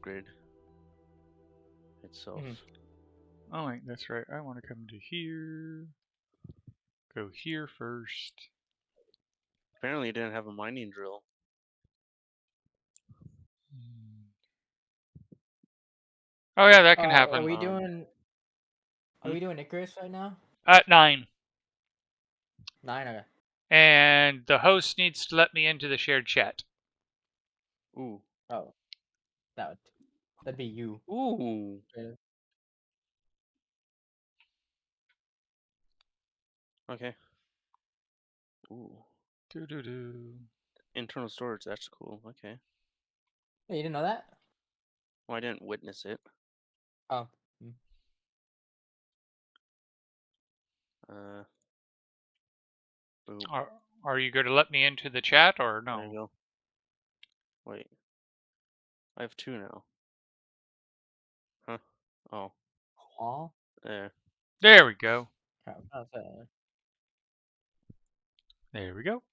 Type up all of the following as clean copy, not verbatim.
upgrade itself. Oh wait, that's right. I want to come to here. Go here first. Apparently, it didn't have a mining drill. Oh yeah, that can happen. Are we doing Icarus right now? At 9. 9. Okay. And the host needs to let me into the shared chat. Ooh. Oh, that'd be you. Ooh. Okay. Ooh. Internal storage. That's cool. Okay. Hey, you didn't know that? Well, I didn't witness it. Oh. Boom. Are you going to let me into the chat or no? There you go. Wait. I have 2 now. Huh? Oh. All. There. There we go. Oh, There we go.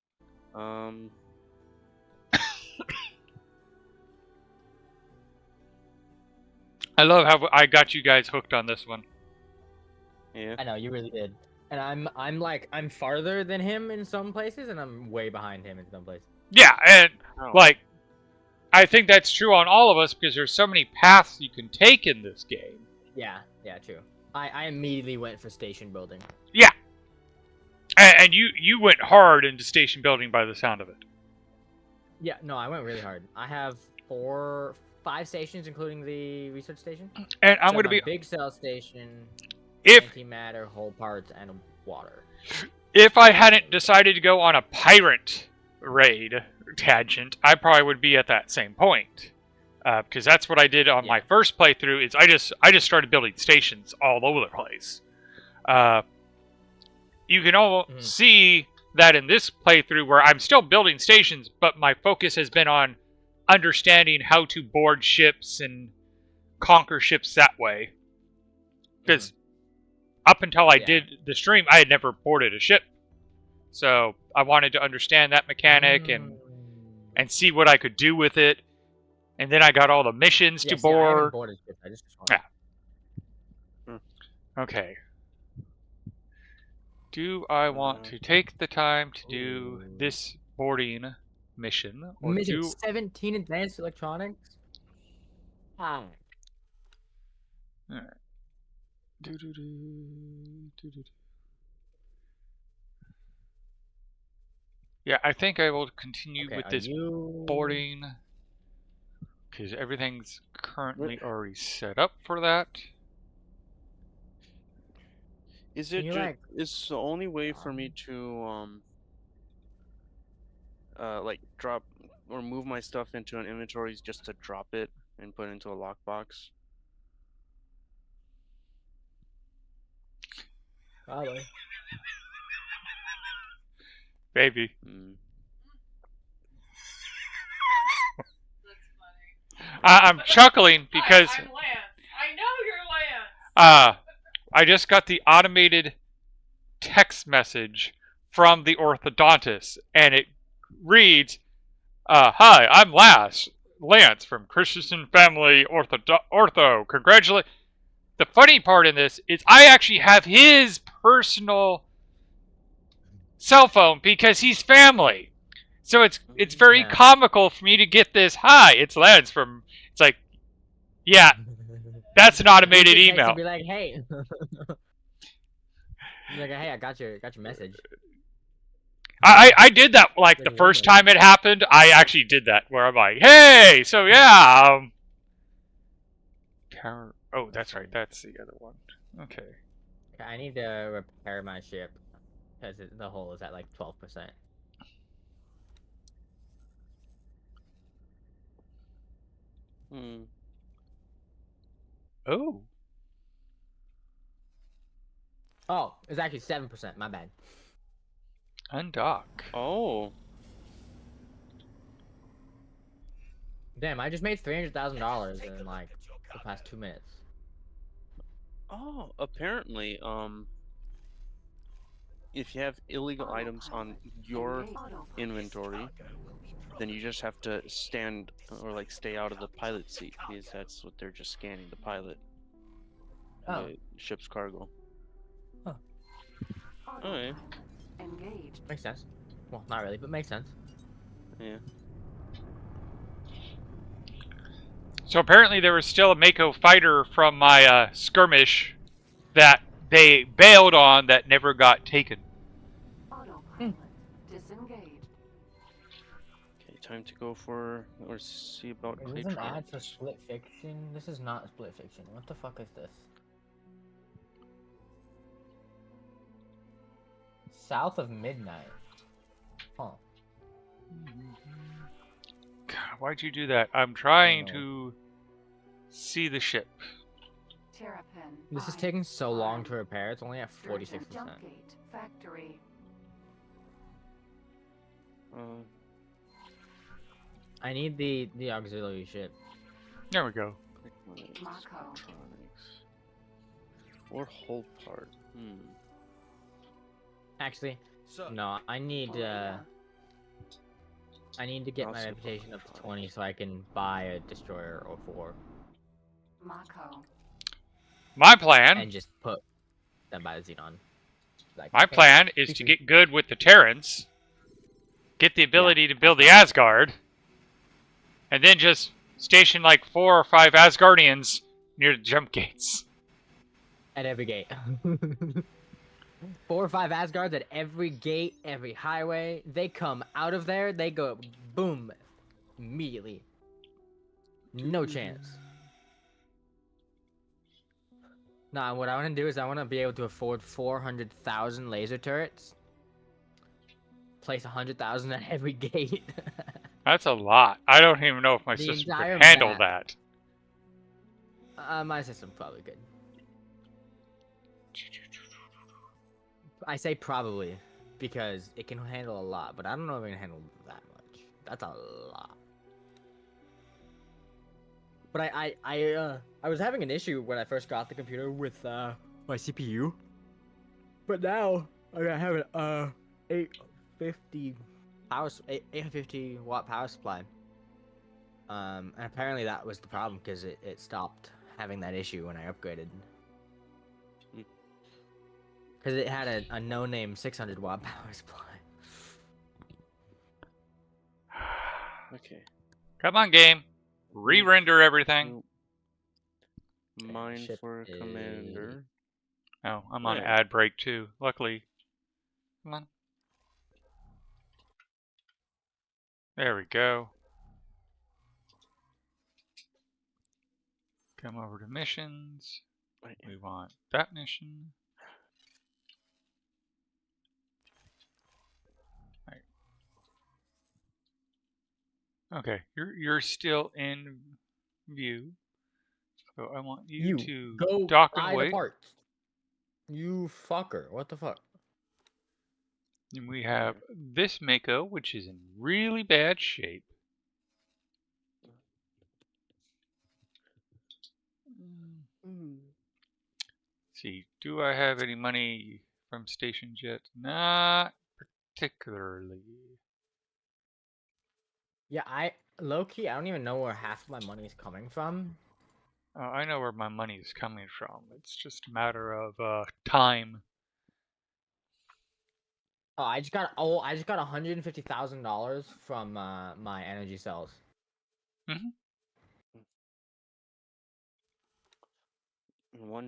I love how I got you guys hooked on this one. Yeah. I know you really did. And I'm farther than him in some places, and I'm way behind him in some places. Yeah, and Oh. like, I think that's true on all of us because there's so many paths you can take in this game. Yeah, true. I immediately went for station building. Yeah. And you went hard into station building by the sound of it. Yeah, no, I went really hard. I have 5 stations, including the research station. And I'm going to be big cell station, if antimatter, whole parts, and water. If I hadn't decided to go on a pirate raid tangent, I probably would be at that same point. Because that's what I did on my first playthrough. Is I just started building stations all over the place. You can all see that in this playthrough where I'm still building stations, but my focus has been on understanding how to board ships and conquer ships that way. Because up until I did the stream, I had never boarded a ship. So I wanted to understand that mechanic and see what I could do with it. And then I got all the missions to board. I haven't boarded ships. I just Okay. Do I want to take the time to do this boarding mission? Or mission 17 advanced electronics? Alright. Yeah, I think I will continue with this boarding because everything's currently already set up for that. Is it is the only way for me to like drop or move my stuff into an inventory is just to drop it and put it into a lockbox? Probably. Baby. I'm chuckling because I'm Lance. I know you're Lance. I just got the automated text message from the orthodontist, and it reads, "Hi, I'm Lance from Christensen Family Ortho. Congratulate." The funny part in this is I actually have his personal cell phone because he's family. So it's very comical for me to get this. Hi, it's Lance from. It's like, yeah, that's an automated email. Be like, hey. Like, hey, I got your message. I did that like the first time it happened. I actually did that where I'm like, hey, so yeah. Oh, that's right. That's the other one. Okay. I need to repair my ship because the hull is at like 12%. Oh. Oh, it's actually 7%. My bad. Undock. Oh. Damn, I just made $300,000 in like the past 2 minutes. Oh, apparently, if you have illegal items on your inventory, then you just have to stand or like stay out of the pilot seat because that's what they're just scanning, the pilot, Oh. the ship's cargo. Huh. Okay. Makes sense. Well, not really, but makes sense. Yeah. So apparently there was still a Mako fighter from my skirmish that they bailed on that never got taken. Hmm. Okay, time to go for or see about Is clay this an ad for traps. Split Fiction? This is not Split Fiction. What the fuck is this? South of Midnight. Huh. God, why'd you do that? I'm trying to see the ship. This is taking so long to repair. It's only at 46%. I need the auxiliary ship. There we go. Electronics. Or whole part. Actually, no. I need to get my reputation up to 20 so I can buy a destroyer or 4. My plan. And just put them by the Xenon. Like, My okay. plan is to get good with the Terrans, get the ability to build the Asgard, and then just station like 4 or 5 Asgardians near the jump gates. At every gate. 4 or 5 Asgards at every gate, every highway. They come out of there, they go boom immediately. No chance. Nah, what I want to do is I want to be able to afford 400,000 laser turrets. Place 100,000 at every gate. That's a lot. I don't even know if my system entire could handle map. that. My system probably could. I say probably because it can handle a lot, but I don't know if it can handle that much. That's a lot. But I was having an issue when I first got the computer with my CPU. But now I have an 850 watt power supply. And apparently that was the problem because it stopped having that issue when I upgraded. Because it had a no-name 600 watt power supply. Okay. Come on, game. Re-render everything. Mine for commander. Oh, I'm on ad break too. Luckily. Come on. There we go. Come over to missions. We want that mission. Right. Okay, you're still in view. So I want you to go dock and buy the wait. parts. You fucker. What the fuck? And we have this Mako, which is in really bad shape. See, do I have any money from stations yet? Not particularly. Yeah, low-key, I don't even know where half of my money is coming from. I know where my money is coming from. It's just a matter of time. Oh, I just got $150,000 from my energy cells.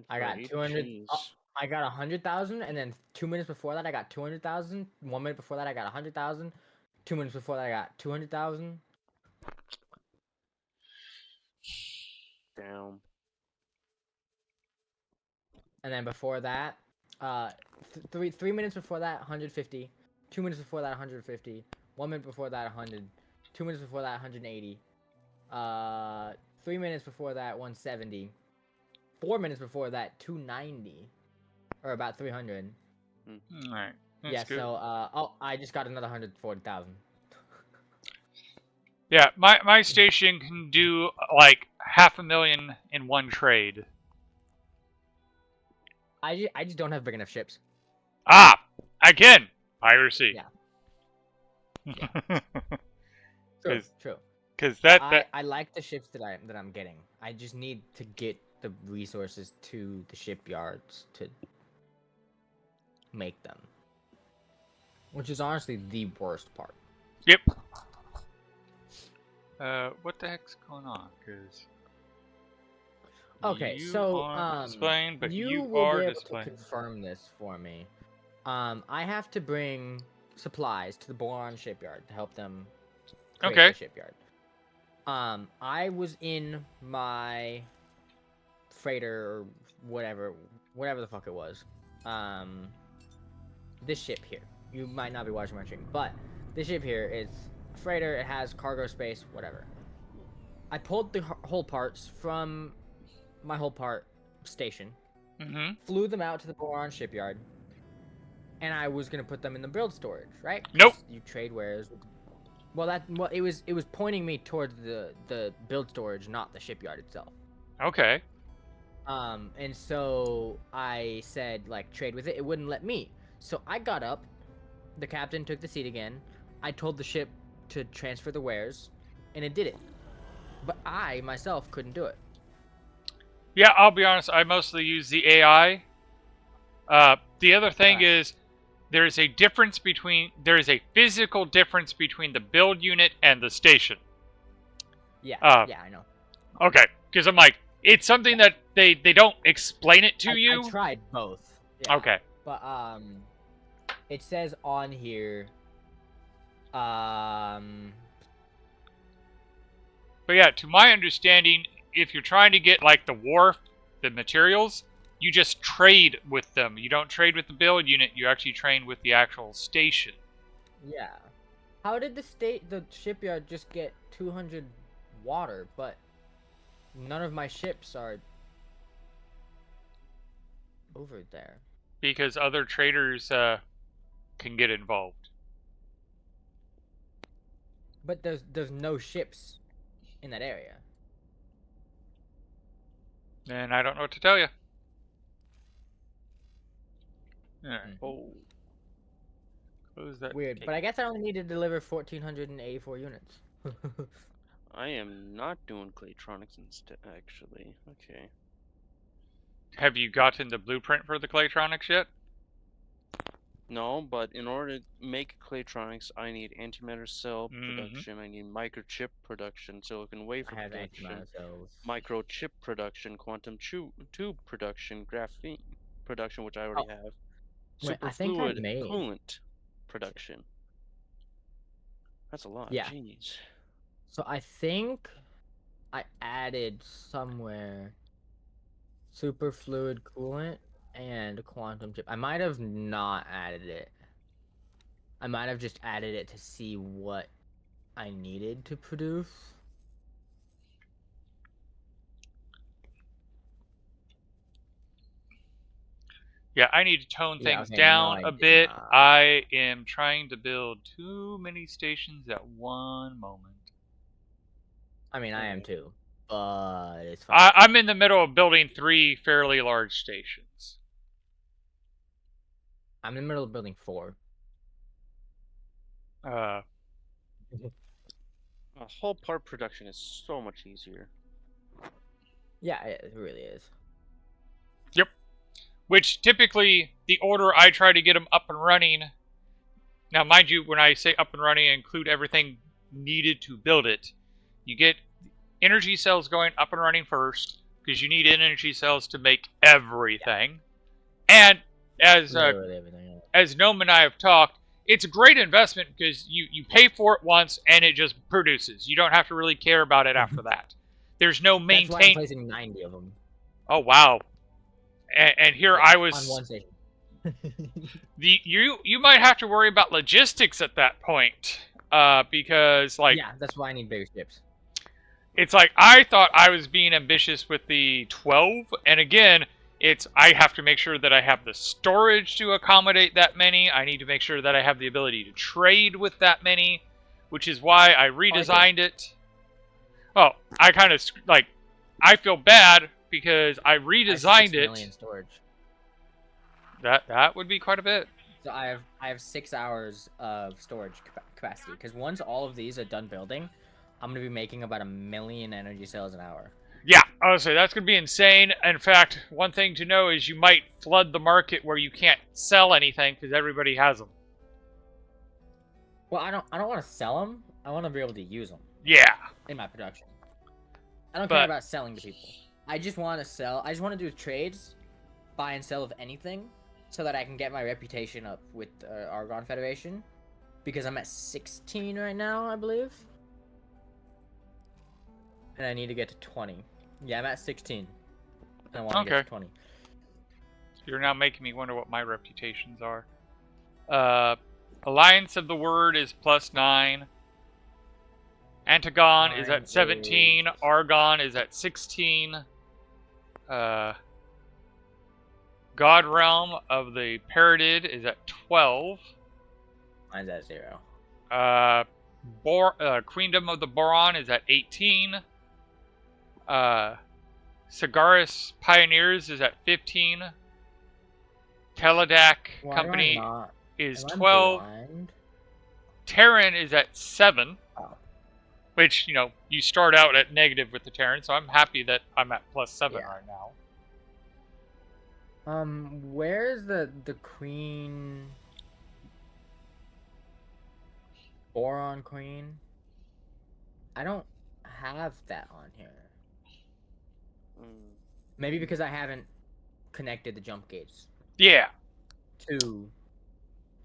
I got 200. I got 100,000, and then 2 minutes before that, I got 200,000. 1 minute before that, I got 100,000. 2 minutes before that, I got 200,000. Damn. And then before that, 3 minutes before that, 150. 2 minutes before that, 150. 1 minute before that, 100. 2 minutes before that, 180. 3 minutes before that, 170. 4 minutes before that, 290, or about 300. All right. Yeah. Good. So I just got another 140,000. Yeah, my station can do like 500,000 in one trade. I just don't have big enough ships. Ah, Again, piracy. Yeah. True. True. Because I like the ships that I'm getting. I just need to get the resources to the shipyards to make them, which is honestly the worst part. Yep. What the heck's going on? Because okay, you so aren't displaying, but you you will are be able displaying. to confirm this for me. I have to bring supplies to the Boron shipyard to help them create Okay. the shipyard. I was in my freighter or whatever the fuck it was. This ship here. You might not be watching my stream, but this ship here is a freighter. It has cargo space, whatever. I pulled the whole parts from my whole part station, flew them out to the Boron shipyard, and I was gonna put them in the build storage, right? Nope. You trade wares. Well, it was pointing me towards the build storage, not the shipyard itself. Okay. And so I said, like, trade with it. It wouldn't let me. So I got up. The captain took the seat again. I told the ship to transfer the wares, and it did it. But I, myself, couldn't do it. Yeah, I'll be honest. I mostly use the AI. The other thing is, there is a physical difference between the build unit and the station. Yeah, yeah, I know. Okay, because I'm like, it's something that they don't explain it to you. I tried both. Yeah. Okay. But it says on here, But yeah, to my understanding, if you're trying to get like the wharf, the materials, you just trade with them. You don't trade with the build unit. You actually trade with the actual station. Yeah. How did the shipyard just get 200 water, but none of my ships are over there? Because other traders can get involved. But there's no ships in that area. And I don't know what to tell you. Yeah. Oh. Close that. Weird, but I guess I only need to deliver 1,484 units. I am not doing Claytronics instead, actually. Okay. Have you gotten the blueprint for the Claytronics yet? No, but in order to make Claytronics, I need antimatter cell production, I need microchip production, silicon wafer I have production, antimatter cells. microchip production, quantum tube production, graphene production, which I already have, Wait, I think I superfluid made. coolant production. That's a lot. Yeah. Jeez. So I think I added somewhere superfluid coolant and quantum chip. I might have not added it. I might have just added it to see what I needed to produce. Yeah, I need to tone things okay, down no, I a did bit. not. I am trying to build too many stations at one moment. I mean, I am too, but it's fine. I'm in the middle of building 3 fairly large stations. I'm in the middle of building 4. A whole part production is so much easier. Yeah, it really is. Yep. Which typically, the order I try to get them up and running. Now, mind you, when I say up and running, I include everything needed to build it. You get energy cells going up and running first, because you need energy cells to make everything. Yeah. And as Gnome and I have talked, it's a great investment because you pay for it once and it just produces. You don't have to really care about it after that. There's no maintain. That's why I'm placing 90 of them. Oh wow! And here I was on one station. you might have to worry about logistics at that point, because like yeah, that's why I need bigger ships. It's like I thought I was being ambitious with the 12, and again, I have to make sure that I have the storage to accommodate that many. I need to make sure that I have the ability to trade with that many, which is why I redesigned it. Oh, I kind of like I feel bad because I redesigned it. 6 million storage. That would be quite a bit. So I have 6 hours of storage capacity. Because once all of these are done building, I'm gonna be making about 1,000,000 energy cells an hour. Yeah, honestly, that's going to be insane. In fact, one thing to know is you might flood the market where you can't sell anything because everybody has them. Well, I don't want to sell them. I want to be able to use them Yeah. in my production. I don't But- care about selling to people. I just want to sell. I just want to do trades, buy and sell of anything, so that I can get my reputation up with Argon Federation, because I'm at 16 right now, I believe, and I need to get to 20. Yeah, I'm at 16. And I want to get to 20. You're now making me wonder what my reputations are. Alliance of the Word is +9. Antagon is at 17. Argon is at 16. God Realm of the Paradid is at 12. Mine's at 0. Queendom of the Boron is at 18. Sagaris Pioneers is at 15. Teledac Company is 12. Terran is at 7. Oh. Which, you know, you start out at negative with the Terran, so I'm happy that I'm at +7 right now. Where's the Queen? Boron Queen? I don't have that on here. Maybe because I haven't connected the jump gates. Yeah. To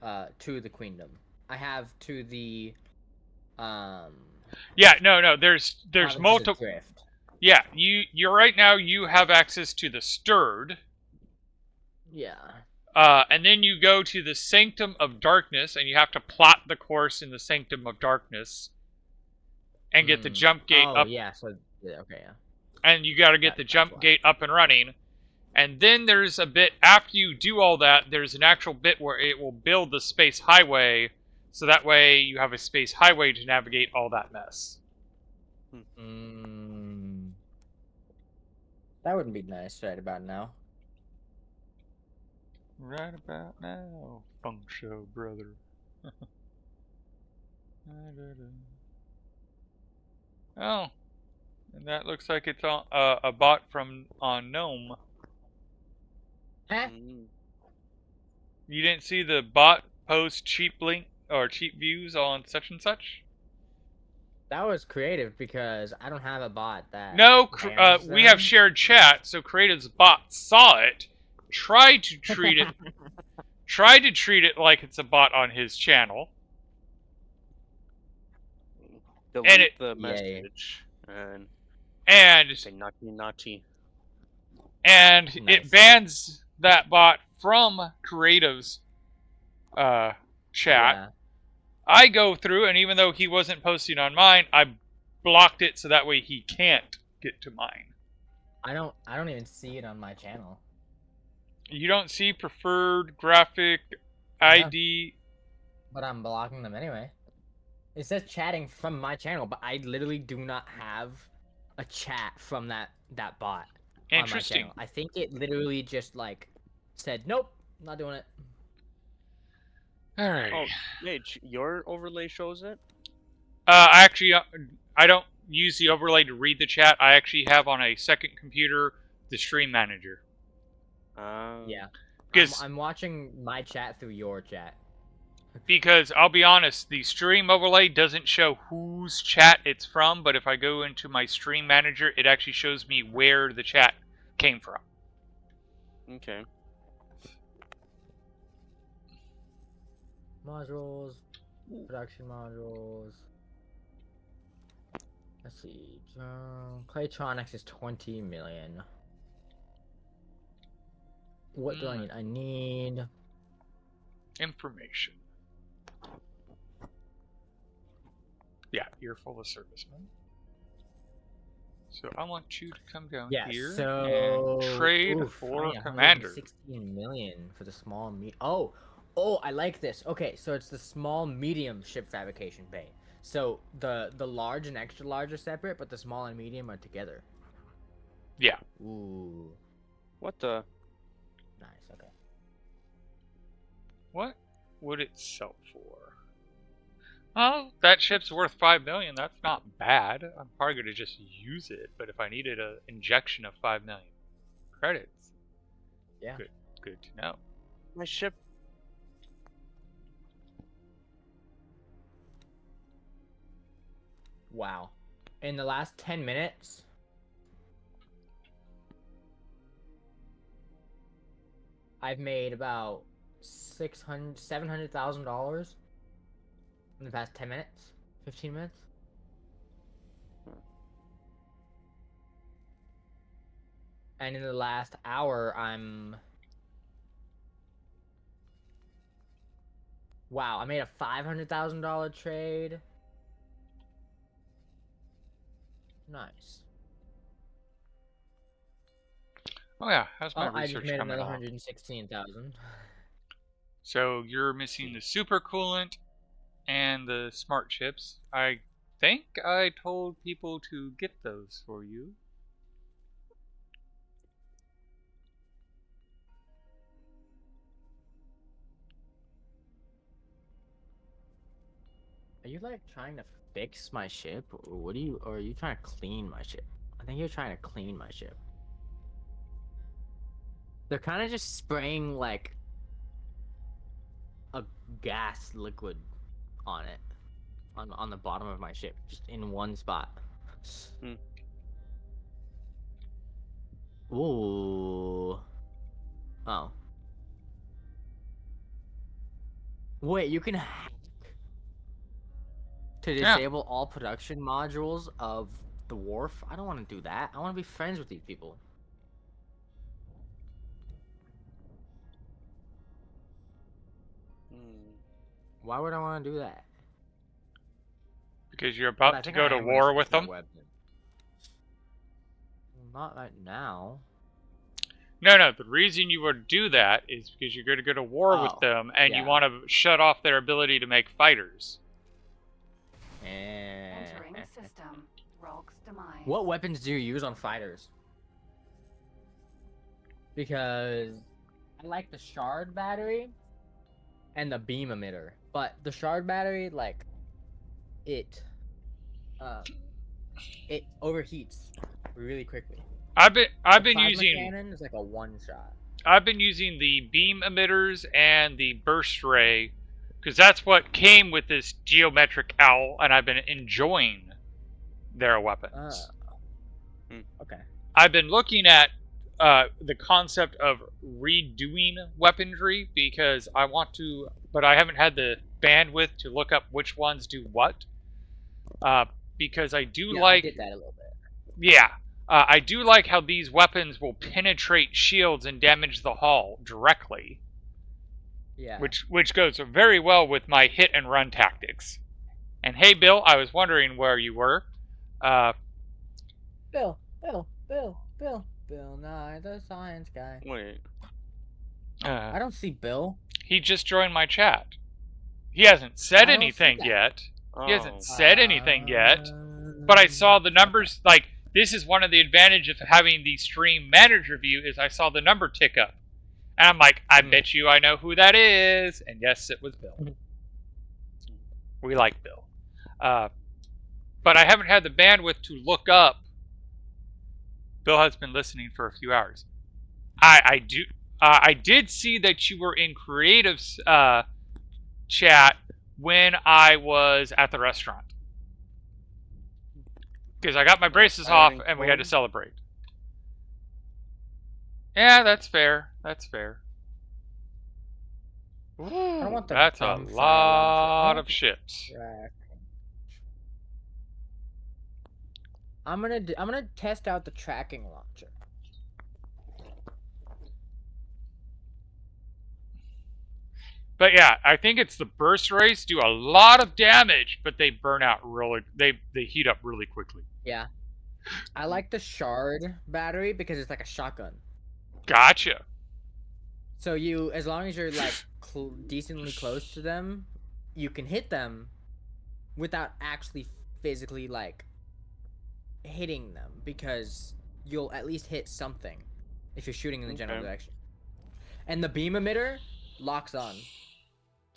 the Queendom. I have to the Yeah, no, there's multiple. Drift. Yeah, you're right now. You have access to the Stirred. Yeah. And then you go to the Sanctum of Darkness, and you have to plot the course in the Sanctum of Darkness, and get the jump gate up. Oh yeah, so yeah, okay, yeah. And you got to get the jump gate up and running. And then there's a bit after you do all that. There's an actual bit where it will build the space highway, so that way you have a space highway to navigate all that mess. That wouldn't be nice right about now. Right about now, Funk Show brother. Oh, and that looks like it's on a bot on Gnome. Huh? You didn't see the bot post cheap link or cheap views on such and such? That was creative because I don't have a bot that. No, we have shared chat, so Creative's bot saw it, tried to treat it like it's a bot on his channel. Delete the message and say naughty. And nice. It bans that bot from Creative's chat. Yeah. I go through, and even though he wasn't posting on mine, I blocked it so that way he can't get to mine. I don't even see it on my channel. You don't see preferred graphic ID. But I'm blocking them anyway. It says chatting from my channel, but I literally do not have a chat from that bot on my channel. I think it literally just like said, nope, not doing it. Alright. Oh, Mage, your overlay shows it? Actually, I don't use the overlay to read the chat. I actually have on a second computer the stream manager. Yeah. Because I'm watching my chat through your chat. Because I'll be honest, the stream overlay doesn't show whose chat it's from, but if I go into my stream manager, it actually shows me where the chat came from. Okay. Modules, production modules. Let's see. Claytronics is 20 million. What do I need? I need information. Yeah, you're full of servicemen. So I want you to come down here and trade for commander. 16 million for the small Oh, I like this. Okay, so it's the small medium ship fabrication bay. So the large and extra large are separate, but the small and medium are together. Yeah. Ooh. What the? Nice. Okay. What? would it sell for? Oh, that ship's worth 5 million. That's not bad. I'm probably going to just use it, but if I needed an injection of 5 million credits, Yeah. Good to know. My ship. Wow. In the last 10 minutes, I've made about $700,000 in the past 10 minutes, 15 minutes. And in the last hour, wow, I made a $500,000 trade. Nice. Oh yeah, how's my I just research made coming another along? 116,000. So you're missing the super coolant and the smart chips. I think I told people to get those for you. Are you like trying to fix my ship, or or are you trying to clean my ship? I think you're trying to clean my ship. They're kind of just spraying like a gas liquid on it, on the bottom of my ship, just in one spot. Hmm. Ooh. Oh. Wait, you can hack to Yeah. disable all production modules of the wharf? I don't want to do that. I want to be friends with these people. Hmm. Why would I want to do that? Because you're But I about to think go I to am gonna war switch with my them? weapon. Not right now. No. The reason you would do that is because you're going to go to war with Oh, them, and you yeah. want to shut off their ability to make fighters. Entering system. Rogue's demise. What weapons do you use on fighters? Because I like the shard battery and the beam emitter, but the shard battery, like, it overheats really quickly. I've been Plasma using cannon is like a one shot. I've been using the beam emitters and the burst ray because that's what came with this geometric owl, and I've been enjoying their weapons. Okay. I've been looking at the concept of redoing weaponry because I want to, but I haven't had the bandwidth to look up which ones do what. Because I do Yeah, like, I did that a little bit. yeah, I do like how these weapons will penetrate shields and damage the hull directly. Yeah. Which goes very well with my hit and run tactics. And hey, Bill, I was wondering where you were. Bill Nye, the science guy. Wait. I don't see Bill. He just joined my chat. He hasn't said I don't see anything that. yet. He Oh. hasn't said anything yet. But I saw the numbers. Like, this is one of the advantages of having the stream manager view is I saw the number tick up. And I'm like, I bet you I know who that is. And yes, it was Bill. We like Bill. But I haven't had the bandwidth to look up. Bill has been listening for a few hours. I did see that you were in Creative's chat when I was at the restaurant. Because I got my braces off and we had to celebrate. Yeah, that's fair. That's fair. Ooh, that's a lot of ships. I'm gonna test out the tracking launcher. But yeah, I think it's the burst rays do a lot of damage, but they burn out really. They heat up really quickly. Yeah. I like the shard battery because it's like a shotgun. Gotcha. So you, as long as you're like decently close to them, you can hit them without actually physically like hitting them because you'll at least hit something if you're shooting in the general direction. And the beam emitter locks on.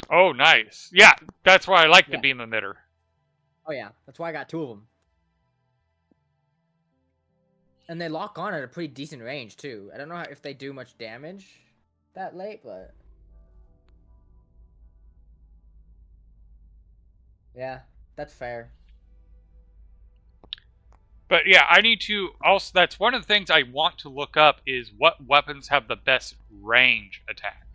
Oh, nice. Yeah, that's why I like the Yeah. beam emitter. Oh yeah, that's why I got 2 of them. And they lock on at a pretty decent range too. I don't know if they do much damage that late, but yeah, that's fair. But yeah, I need to also. That's one of the things I want to look up is what weapons have the best range attack.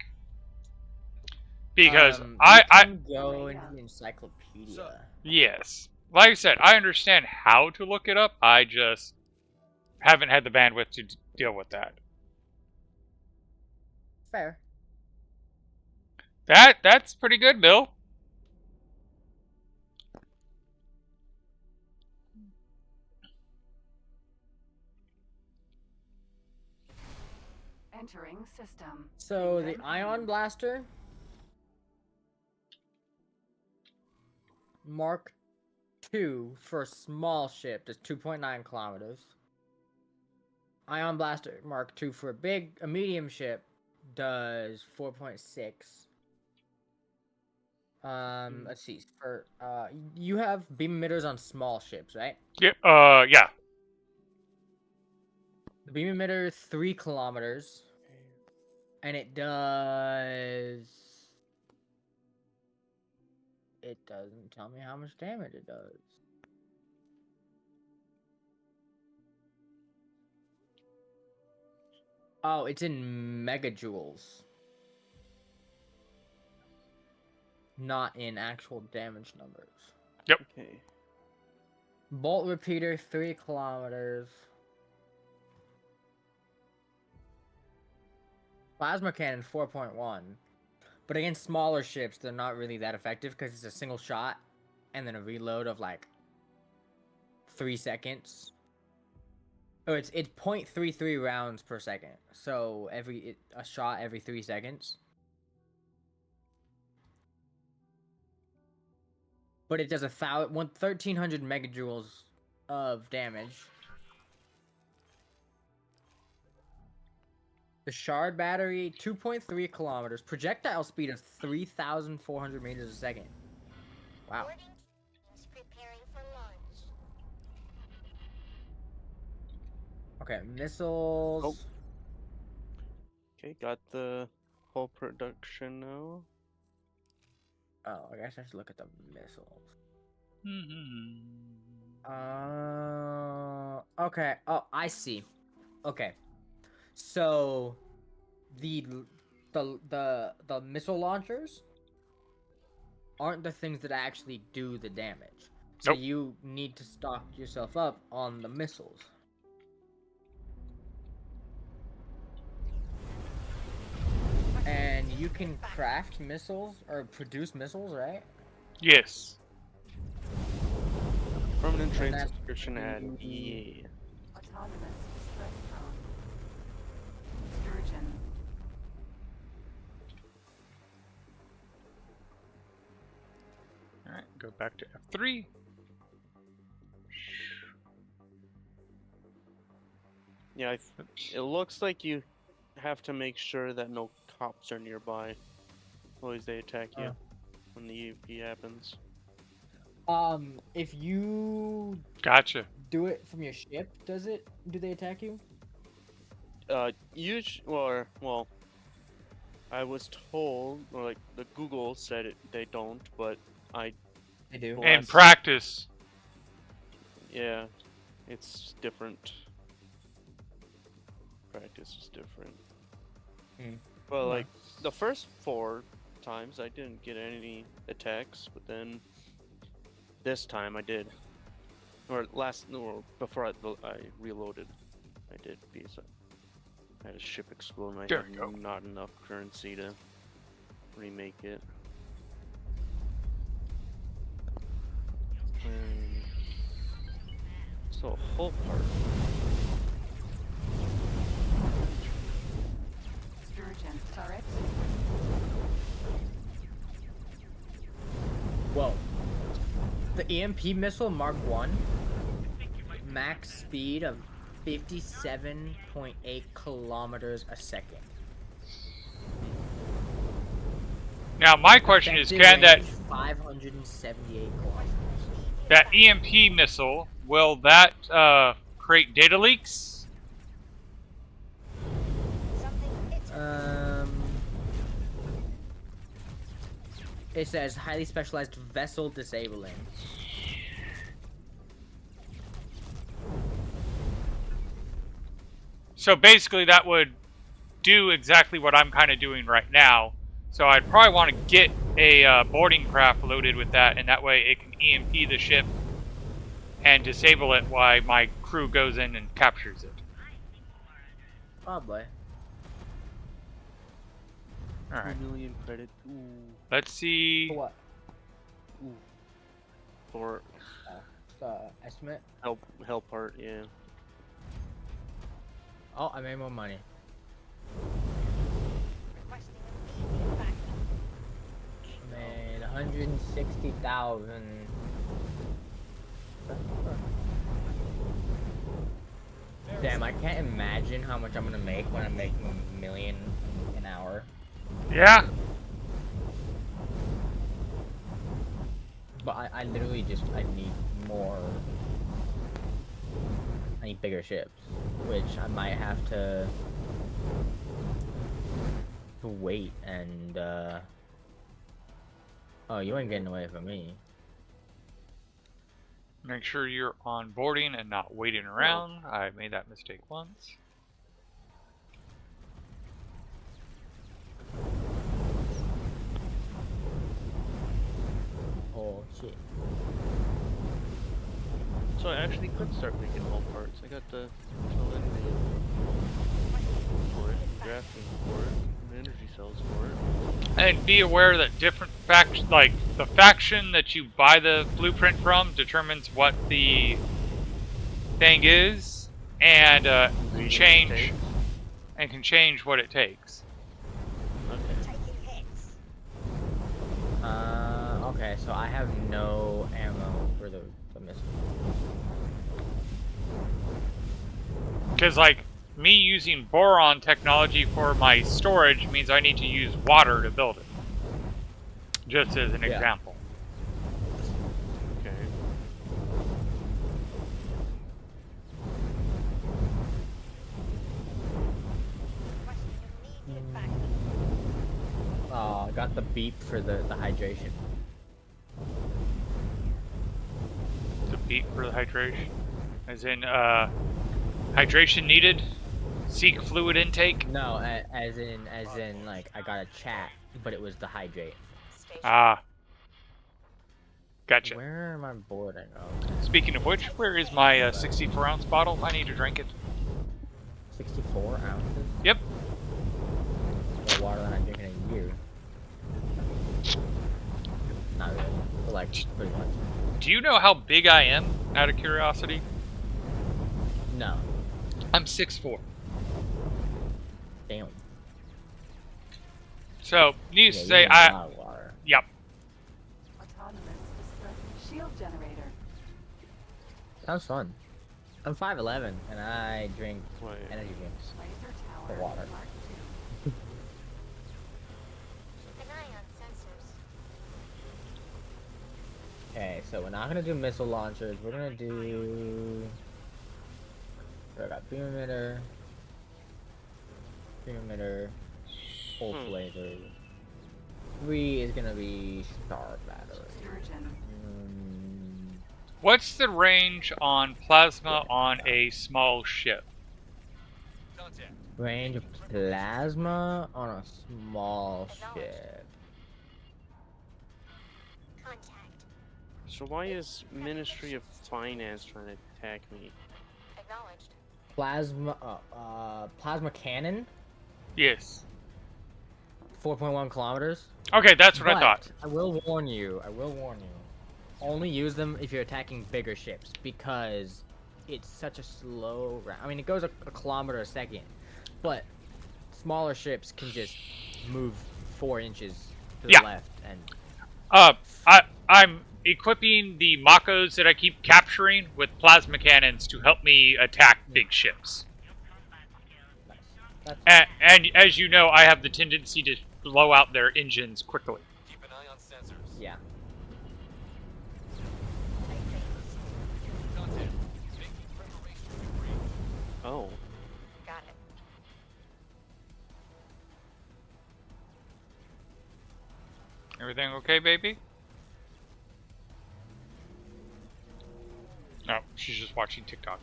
Because You I can go into the encyclopedia. yes, like I said, I understand how to look it up. I just haven't had the bandwidth to deal with that. Fair. That's pretty good, Bill. Entering system. So the Ion Blaster Mark II for a small ship does 2.9 kilometers. Ion Blaster Mark II for a medium ship does 4.6. Let's see. For you have beam emitters on small ships, right? Yeah, yeah. The beam emitter is 3 kilometers, and it does. It doesn't tell me how much damage it does. Oh, it's in megajoules. Not in actual damage numbers. Yep. Okay. Bolt repeater, 3 kilometers. Plasma cannon, 4.1. But against smaller ships, they're not really that effective because it's a single shot and then a reload of like 3 seconds. Oh, it's 0.33 rounds per second. So a shot every 3 seconds. But it does 1,300 megajoules of damage. The Shard battery, 2.3 kilometers. Projectile speed of 3,400 meters a second. Wow. Okay, missiles. Oh. Okay, got the whole production now. Oh, I guess I should look at the missiles. Okay. Oh, I see. Okay. So, the missile launchers aren't the things that actually do the damage. So Nope. you need to stock yourself up on the missiles. And you can craft missiles or produce missiles, right? Yes. Permanent train that's subscription ad. Yeah. Autonomous stress prone. Sturgeon. All right, go back to F3. Yeah, it looks like you have to make sure that no cops are nearby. Otherwise they attack you when the EMP happens. If you Gotcha. do it from your ship, do they attack you? Well, I was told, or like the Google said they don't, but They do. In Last- practice, yeah, it's different. Practice is different. But like the first 4 times I didn't get any attacks, but then this time I did. Or before I reloaded, I did because I had a ship explode and I There we go. had not enough currency to remake it. So a whole part. Sturgeon turret. Whoa. The EMP missile Mark 1, max speed of 57.8 kilometers a second. Now, my question is, can that 578 kilometers. that EMP missile, will that create data leaks? It says highly specialized vessel disabling. So basically, that would do exactly what I'm kind of doing right now. So I'd probably want to get a boarding craft loaded with that, and that way it can EMP the ship and disable it while my crew goes in and captures it. Probably. All right. 2 million credit. Ooh. Let's see. For what? Ooh. For Estimate? help part, yeah. Oh, I made more money. Made 160,000. Damn, I can't imagine how much I'm gonna make when I'm making $1 million an hour. Yeah. But I literally just, I need more. I need bigger ships, which I might have to wait and, oh, you ain't getting away from me. Make sure you're on boarding and not waiting around. I made that mistake once. Oh, shit. So I actually could start making hull parts. I got the tail for it, graphene for it, and energy cells for it. And be aware that different factions, like the faction that you buy the blueprint from, determines what the thing is, and Ingredients change take. and can change what it takes. Okay. Okay, so I have no ammo for the missile. Because like me using boron technology for my storage means I need to use water to build it. Just as an example. Okay. I got the beep for the hydration. The beat for the hydration. As in, hydration needed? Seek fluid intake? No, as in, like, I got a chat, but it was the hydrate. Ah. Gotcha. Where am I boarding? Oh, Speaking of which, where is my 64-ounce bottle? I need to drink it. 64 ounces? Yep. More water than I drink in a year. Not really, but like, pretty much. Do you know how big I am, out of curiosity? No. I'm 6'4". Damn. So, needless Yeah, to you say, need a lot of water. Yep. Autonomous destructive shield generator. Sounds fun. I'm 5'11", and I drink Wait. energy drinks. Laser For tower. water. Mark Keep an eye on sensors. Okay, so we're not gonna do missile launchers. We're gonna do. I got beam emitter, pulse laser. 3 is gonna be star battery. Sturgeon. What's the range on plasma on a small ship? Range of plasma on a small ship. Contact. So why is Ministry of Finance trying to attack me? Acknowledged. Plasma cannon, Yes. 4.1 kilometers. Okay, that's what I thought. I will warn you. Only use them if you're attacking bigger ships, because it's such a slow round. I mean, it goes a kilometer a second, but smaller ships can just move 4 inches to the Yeah. left and. I'm equipping the Makos that I keep capturing with plasma cannons to help me attack big ships. Nice. That's And as you know, I have the tendency to blow out their engines quickly. Oh. Got it. Everything okay, baby? No, she's just watching TikTok.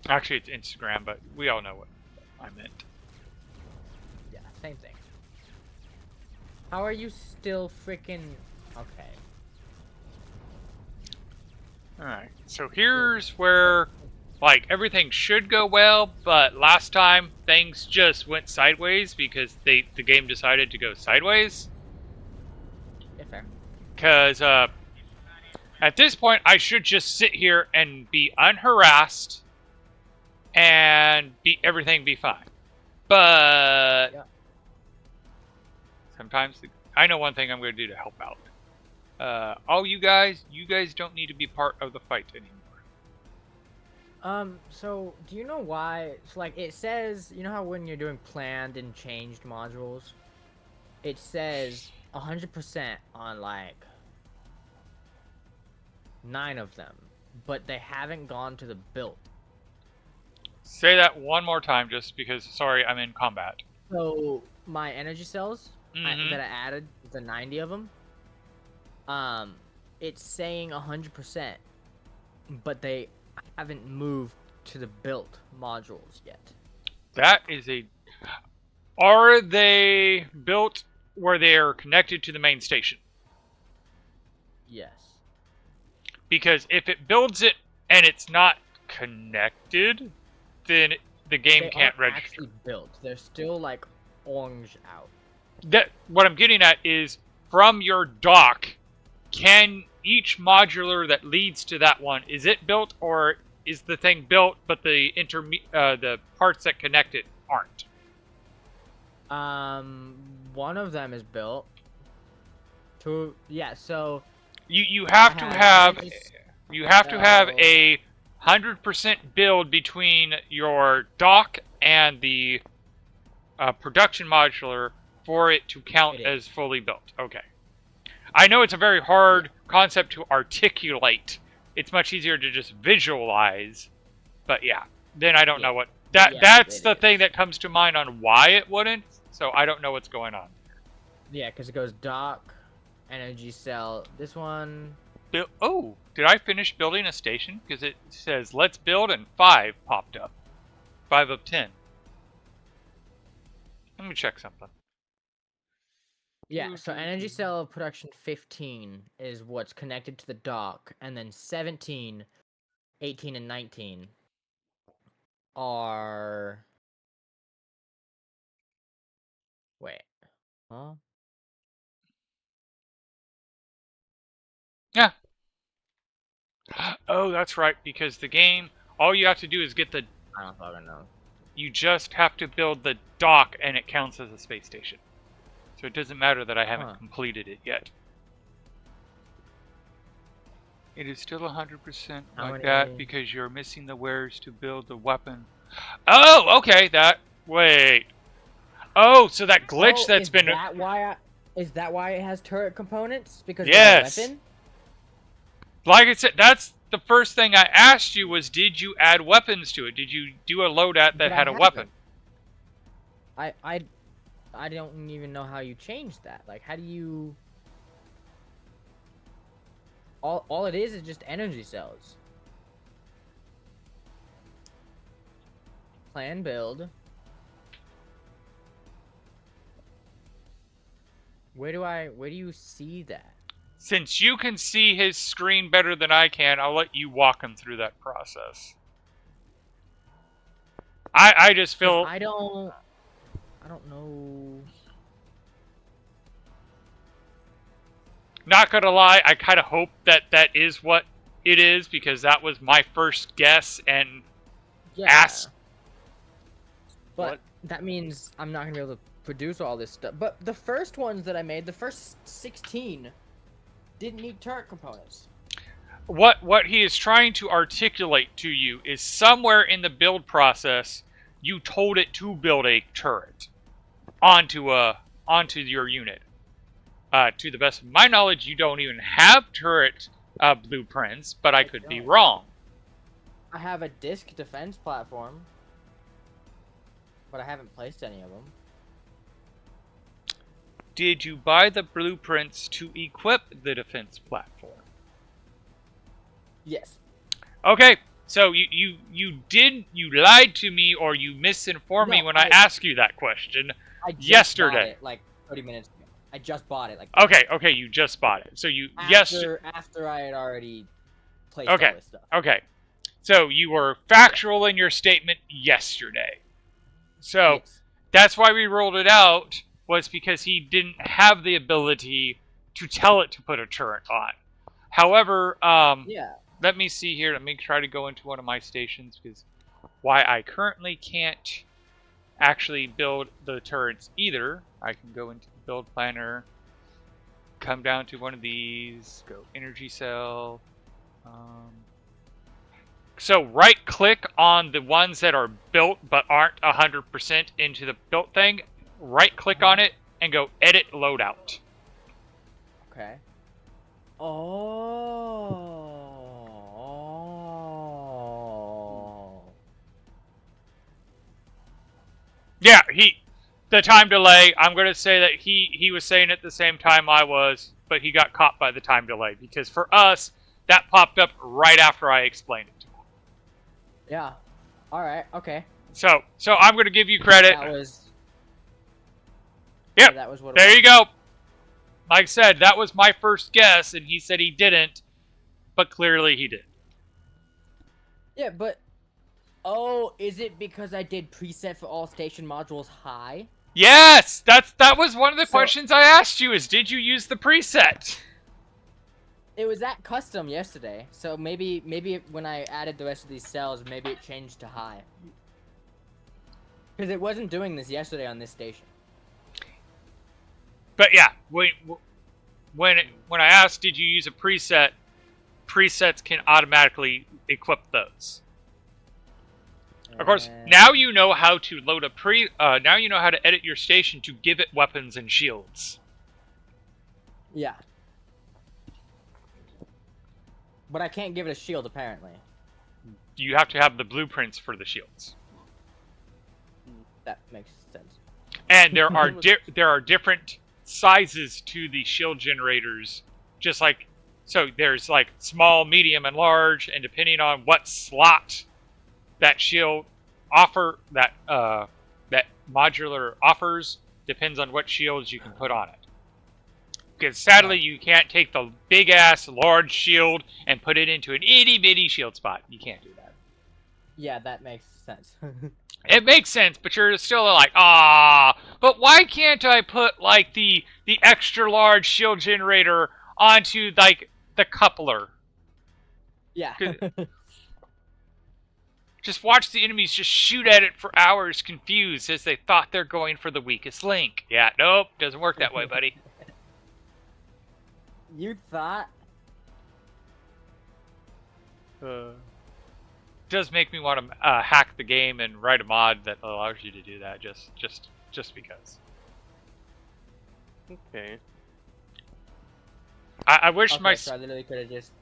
Actually, it's Instagram, but we all know what I meant. Yeah, same thing. How are you still freaking... Okay. Alright, so here's where, like, everything should go well, but last time things just went sideways because the game decided to go sideways. Yeah, fair. Because, at this point, I should just sit here and be unharassed and everything be fine. But Yeah. sometimes I know one thing I'm going to do to help out. All you guys don't need to be part of the fight anymore. So, do you know why? So, like, it says, you know how when you're doing planned and changed modules, it says 100% on, like, 9 of them, but they haven't gone to the build. Say that one more time, just because, sorry, I'm in combat. So, my energy cells Mhm. that I added, the 90 of them, it's saying 100%, but they haven't moved to the built modules yet. That is a... Are they built where they are connected to the main station? Yes. Because if it builds it and it's not connected, then the game They can't aren't register. actually built. They're still, like, orange out. That what I'm getting at is from your dock, can each modular that leads to that one, is it built, or is the thing built but the the parts that connect it aren't? One of them is built. Two, yeah. So You have to have so- a 100% build between your dock and the production modular for it to count It as is. fully built. Okay. I know it's a very hard concept to articulate. It's much easier to just visualize. But yeah, then I don't know what... That's it the thing is. that comes to mind on why it wouldn't, so I don't know what's going on. Yeah, because it goes dock, energy cell. This one. Oh, did I finish building a station? Because it says, let's build, and 5 popped up. 5 of 10. Let me check something. Yeah, so energy cell production 15 is what's connected to the dock, and then 17, 18, and 19 are... Wait. Huh? Yeah. Oh, that's right, because the game, all you have to do is get the... I don't fucking know. You just have to build the dock, and it counts as a space station. So it doesn't matter that I haven't completed it yet. It is still 100% like that because you're missing the wares to build the weapon. Oh, okay, wait. Oh, so that glitch that's been... Is that why it has turret components? Because Yes. of the weapon? Like I said, that's the first thing I asked you was, did you add weapons to it? Did you do a loadout that But I had a haven't. weapon? I don't even know how you change that. Like, how do you... All it is just energy cells. Plan build. Where do you see that? Since you can see his screen better than I can, I'll let you walk him through that process. I just feel... I don't know. Not gonna lie, I kind of hope that is what it is, because that was my first guess, and ask... But that means I'm not gonna be able to produce all this stuff. But the first ones that I made, the first 16, didn't need turret components. What he is trying to articulate to you is somewhere in the build process, you told it to build a turret onto your unit. To the best of my knowledge, you don't even have turret blueprints, but I could be wrong. I have a disc defense platform, but I haven't placed any of them. Did you buy the blueprints to equip the defense platform? Yes. Okay, so you lied to me or you misinformed me No, when I asked you that question I just yesterday. bought it like 30 minutes ago. I just bought it like Okay, you just bought it. So you after I had already placed all this stuff. Okay. So you were factual in your statement yesterday. So Yes. that's why we rolled it out, was because he didn't have the ability to tell it to put a turret on. However, Yeah. let me see here. Let me try to go into one of my stations, because why I currently can't actually build the turrets either. I can go into the build planner, come down to one of these, go energy cell. So right click on the ones that are built but aren't 100% into the built thing. Right click on it and go edit loadout. Okay. Oh. Yeah, the time delay, I'm going to say that he was saying it the same time I was, but he got caught by the time delay, because for us, that popped up right after I explained it to him. Yeah. All right. Okay. So I'm going to give you credit. That was. Yep. Yeah, that was what. There you go. Like I said, that was my first guess, and he said he didn't, but clearly he did. Yeah, but. Oh, is it because I did preset for all station modules high? Yes, that was one of the questions I asked you. Is did you use the preset? It was at custom yesterday, so maybe when I added the rest of these cells, maybe it changed to high. Because it wasn't doing this yesterday on this station. But yeah, when I asked, did you use a preset? Presets can automatically equip those. Of course, now you know how to load a now you know how to edit your station to give it weapons and shields. Yeah. But I can't give it a shield, apparently. You have to have the blueprints for the shields. That makes sense. And there are different sizes to the shield generators, just like so. There's like small, medium, and large, and depending on what slot that shield that modular offers, depends on what shields you can put on it. Because sadly, you can't take the big ass large shield and put it into an itty bitty shield spot. You can't do that. Yeah, that makes sense. It makes sense, but you're still like, but why can't I put like the extra large shield generator onto like the coupler? Yeah. Just watch the enemies just shoot at it for hours confused as they thought they're going for the weakest link. Yeah, nope, doesn't work that way, buddy. You thought? Does make me want to hack the game and write a mod that allows you to do that just because. Okay. I wish my So I literally could have just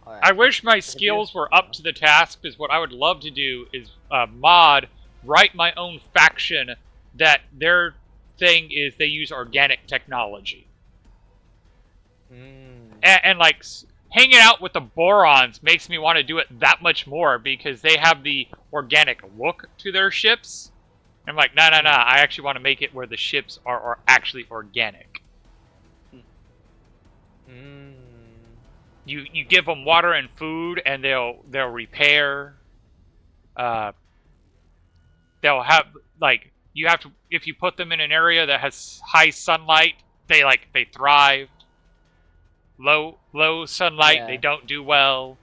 Alright. I wish my skills were up to the task, because what I would love to do is write my own faction that their thing is they use organic technology. And like hanging out with the Borons makes me want to do it that much more, because they have the organic look to their ships. I'm like, nah, I actually want to make it where the ships are actually organic. You give them water and food, and they'll repair. They'll have like you have to if you put them in an area that has high sunlight, they thrive. Low sunlight, they don't do well.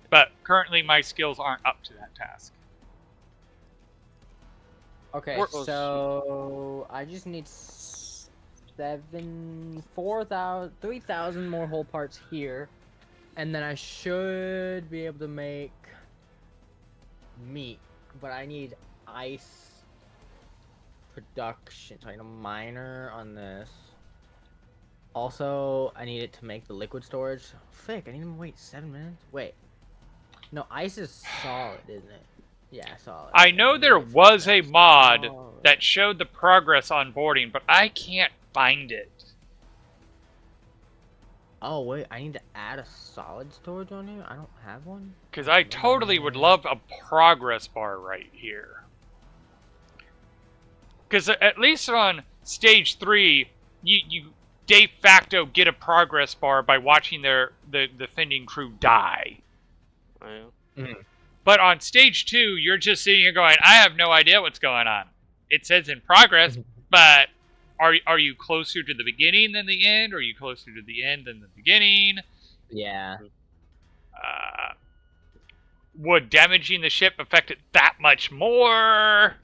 But currently, my skills aren't up to that task. Okay, so I just need 3,000 more whole parts here, and then I should be able to make meat. But I need ice production, so I need a miner on this. Also, I need it to make the liquid storage. Frick, I need to wait 7 minutes. Wait. No, ice is solid, isn't it? Yeah, solid. I Okay, know need to there wait 7 was a minutes. mod Alright. that showed the progress on boarding, but I can't find it. Oh wait, I need to add a solid storage on here. I don't have one. Because I totally would love a progress bar right here. Because at least on stage 3, you de facto get a progress bar by watching the defending crew die. I But on stage 2, you're just sitting here going, I have no idea what's going on. It says in progress, but are you closer to the beginning than the end? Or are you closer to the end than the beginning? Yeah. Would damaging the ship affect it that much more?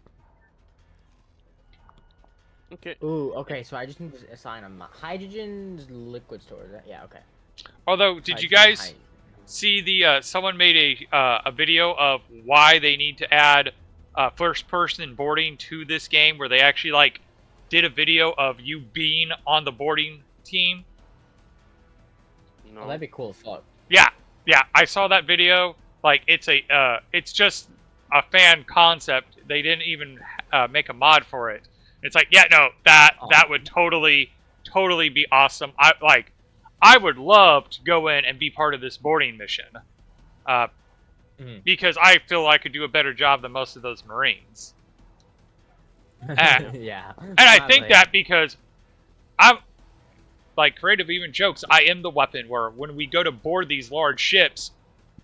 Okay. Ooh, okay, so I just need to assign a hydrogen's liquid storage. Yeah, okay. Although, did you guys see the someone made a video of why they need to add first person boarding to this game, where they actually like did a video of you being on the boarding team? No. Oh, that'd be cool as fuck. Yeah, I saw that video. Like, it's just a fan concept. They didn't even make a mod for it. It's like, yeah, no, that would totally be awesome. I would love to go in and be part of this boarding mission. Because I feel I could do a better job than most of those Marines. Yeah. And I think that because I'm, like, Creative even jokes, I am the weapon where when we go to board these large ships,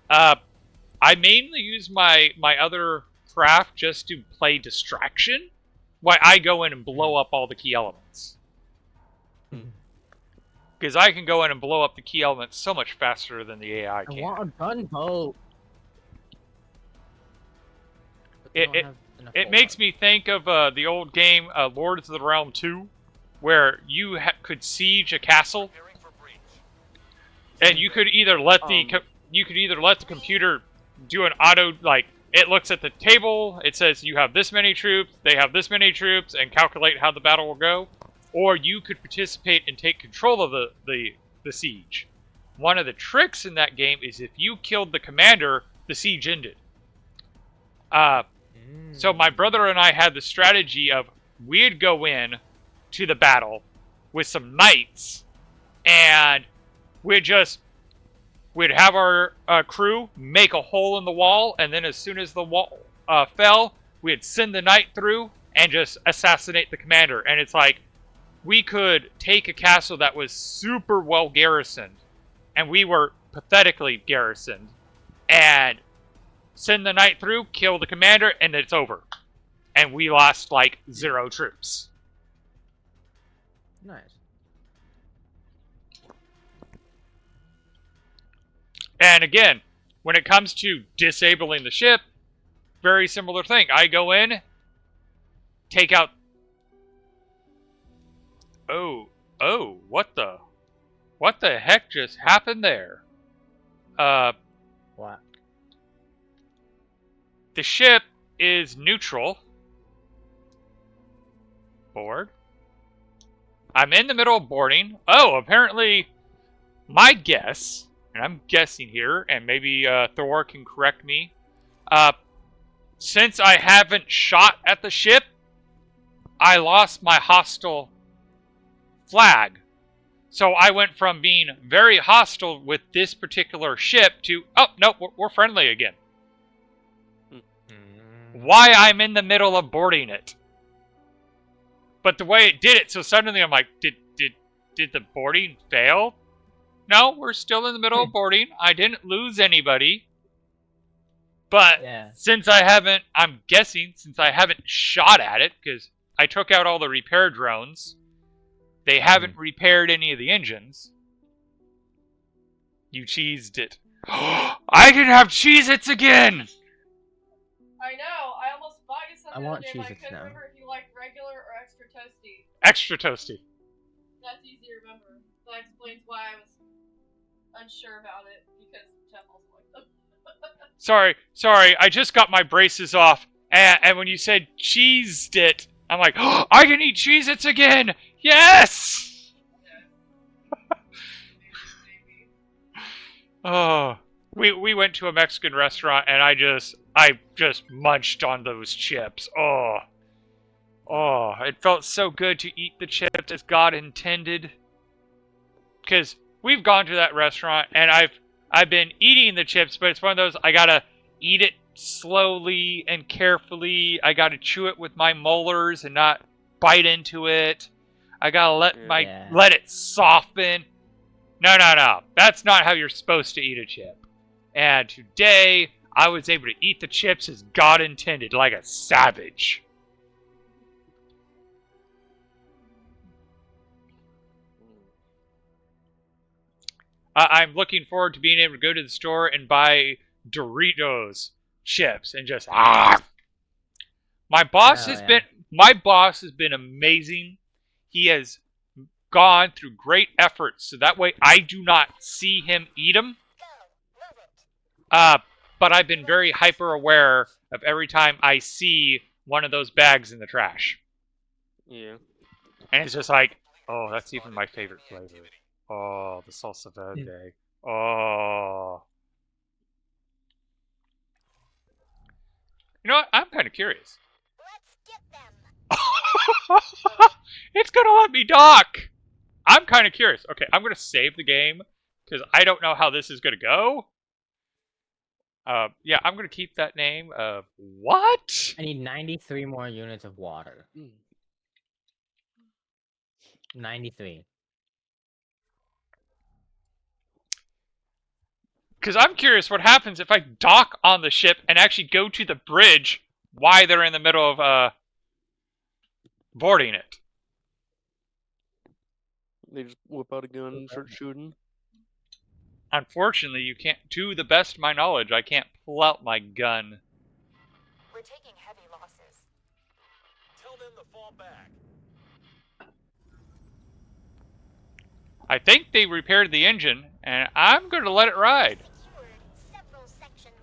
I mainly use my other craft just to play distraction, while I go in and blow up all the key elements. Because I can go in and blow up the key elements so much faster than the AI can. I want a gunboat. It makes me think of the old game Lords of the Realm 2, where you could siege a castle, and you could either let the computer do an auto, like, it looks at the table, it says you have this many troops, they have this many troops, and calculate how the battle will go, or you could participate and take control of the siege. One of the tricks in that game is if you killed the commander, the siege ended. So my brother and I had the strategy of we'd go in to the battle with some knights, and we'd have our crew make a hole in the wall, and then as soon as the wall fell, we'd send the knight through and just assassinate the commander. And it's like, we could take a castle that was super well garrisoned, and we were pathetically garrisoned, and send the knight through, kill the commander, and it's over. And we lost, like, 0 troops. Nice. And again, when it comes to disabling the ship, very similar thing. I go in, take out... Oh, what the heck just happened there? What? The ship is neutral. Board. I'm in the middle of boarding. Oh, apparently, my guess, and I'm guessing here, and maybe Thor can correct me, since I haven't shot at the ship, I lost my hostile flag. So I went from being very hostile with this particular ship to, oh, no, we're friendly again. Why I'm in the middle of boarding it. But the way it did it, so suddenly I'm like, did the boarding fail? No, we're still in the middle of boarding. I didn't lose anybody. But since I'm guessing, since I haven't shot at it, because I took out all the repair drones, they haven't repaired any of the engines. You cheesed it. I can have Cheez-Its again! I know. I almost bought you something. I want the other day, but Cheez-Its I couldn't now. remember if you liked regular or extra toasty. Extra toasty. That's easy to remember. That explains why I was unsure about it, because Jeff also liked them. Sorry, I just got my braces off, and when you said cheesed it, I'm like, oh, I can eat Cheez-Its again! Yes! Oh, we went to a Mexican restaurant and I just munched on those chips. Oh, it felt so good to eat the chips as God intended. Because we've gone to that restaurant and I've been eating the chips, but it's one of those I gotta eat it slowly and carefully. I gotta chew it with my molars and not bite into it. I gotta let it soften. No. That's not how you're supposed to eat a chip. And today, I was able to eat the chips as God intended, like a savage. I'm looking forward to being able to go to the store and buy Doritos chips and just My boss has been amazing. He has gone through great efforts, so that way I do not see him eat them. But I've been very hyper aware of every time I see one of those bags in the trash. Yeah. And it's just like, oh, that's even my favorite flavor. Oh, the salsa verde. Oh. You know what? I'm kind of curious. It's gonna let me dock! I'm kind of curious. Okay, I'm gonna save the game, because I don't know how this is gonna go. Yeah, I'm gonna keep that name. What? I need 93 more units of water. 93. Because I'm curious what happens if I dock on the ship and actually go to the bridge while they're in the middle of, boarding it. They just whip out a gun and start shooting. Unfortunately, you can't. To the best of my knowledge, I can't pull out my gun. We're taking heavy losses. Tell them to fall back. I think they repaired the engine, and I'm going to let it ride. Secured several sections.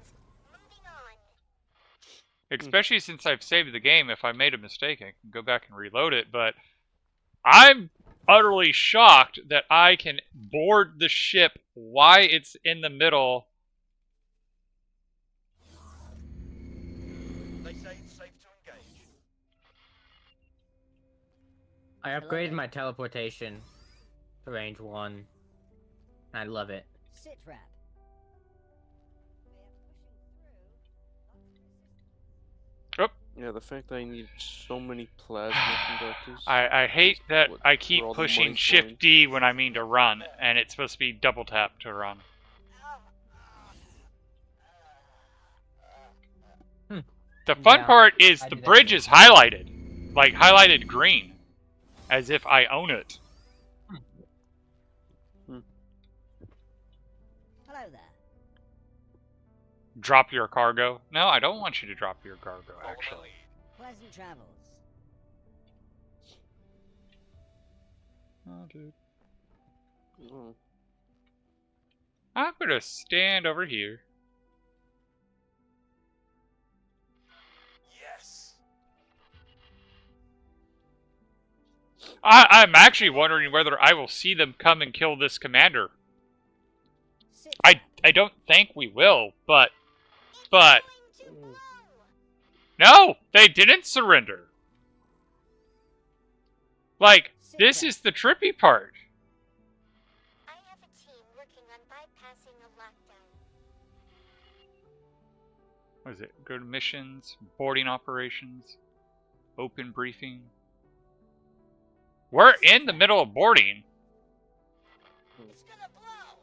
Moving on. Especially since I've saved the game. If I made a mistake, I can go back and reload it. But I'm utterly shocked that I can board the ship while it's in the middle. They say it's safe to engage. I upgraded my teleportation to range 1. I love it. Sit rep. Yeah, the fact that I need so many plasma conductors. I hate that I keep where all the pushing money's Shift going. D when I mean to run, and it's supposed to be double tap to run. The fun part is the bridge is highlighted. Like, highlighted green. As if I own it. Hello there. Drop your cargo? No, I don't want you to drop your cargo, actually. Pleasant travels. Oh, dude. Oh. I'm gonna stand over here. Yes. I'm actually wondering whether I will see them come and kill this commander. Sit I don't think we will, but no, they didn't surrender. Like, this is the trippy part. I have a team working on bypassing a lockdown. What is it? Go to missions, boarding operations, open briefing. We're in the middle of boarding. It's gonna blow.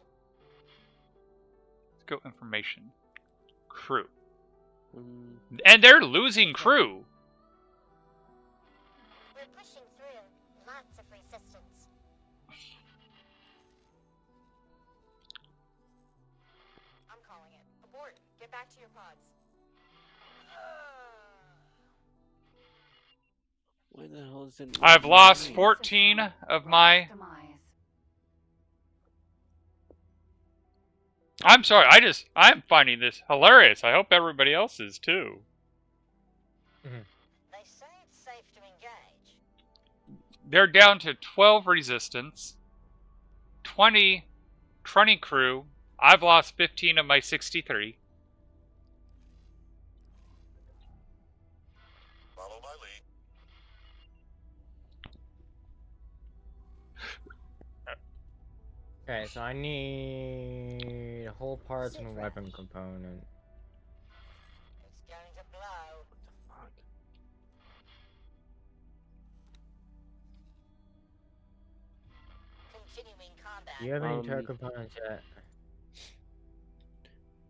Let's go information. Crew. Mm. And they're losing crew. We're pushing through. Lots of resistance. I'm calling it. Abort. Get back to your pods. Why the hell is it? I've lost 14 of my... Demise. I'm sorry, I'm finding this hilarious. I hope everybody else is too. They say it's safe to engage. They're down to 12 resistance, 20 crew, I've lost 15 of my 63. Follow my lead. Okay, so I need whole parts and a weapon component. It's going to blow. Fuck. Continuing combat. Do you have any turret Um, components yet?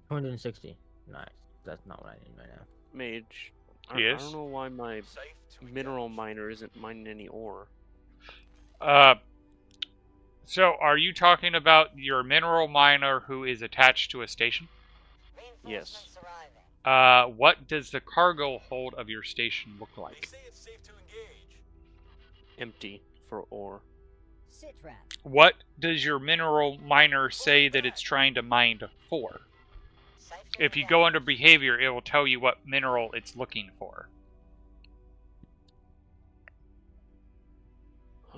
260. Nice. That's not what I need right now. Mage. I Yes. don't know why my Safe to mineral engage. miner isn't mining any ore. So are you talking about your mineral miner who is attached to a station? Reinforcements arriving. What does the cargo hold of your station look They like? say it's safe to engage. Empty for ore. Sit rep. What does your mineral miner say that it's trying to mine for? Safe to If you engage. go under behavior, it will tell you what mineral it's looking for. I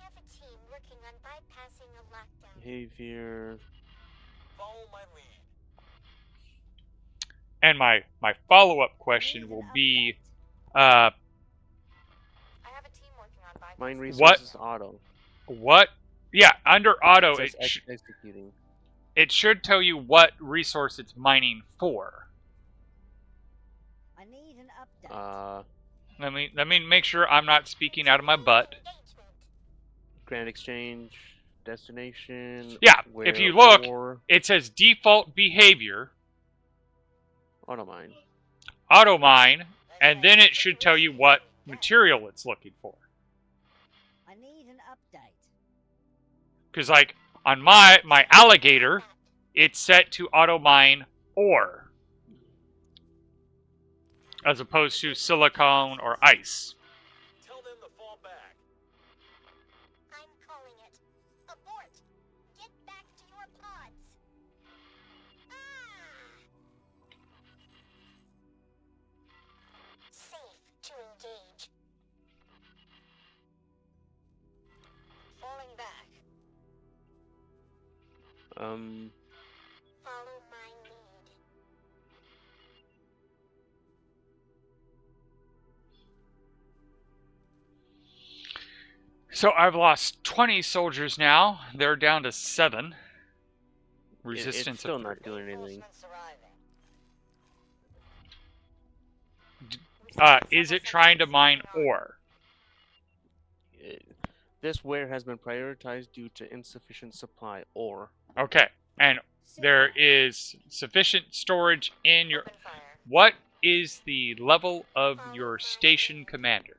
have a team working on bypassing a lockdown. Behavior. Follow my lead. And my follow-up question will be, I have a team working on bypassing. Mine What? resources auto. what? Yeah, under auto, It says it executing. it should tell you what resource it's mining for. I need an update. Let me make sure I'm not speaking out of my butt. Engagement. Grand exchange. Destination. Yeah, Where if you look, ore, it says default behavior, auto mine. auto mine, and then it should tell you what material it's looking for. I need an update. Because like on my alligator, it's set to auto mine ore, as opposed to silicone or ice. Tell them to fall back. I'm calling it. Abort. Get back to your pods. Safe to engage. Falling back. Follow my lead. So I've lost 20 soldiers now. They're down to 7. Resistance It's still of 3. not doing anything. Reinforcements arriving. Is it trying to mine ore? This ware has been prioritized due to insufficient supply ore. Okay, and Sit there rep. is sufficient storage in your... Open fire. What is the level of your station commander?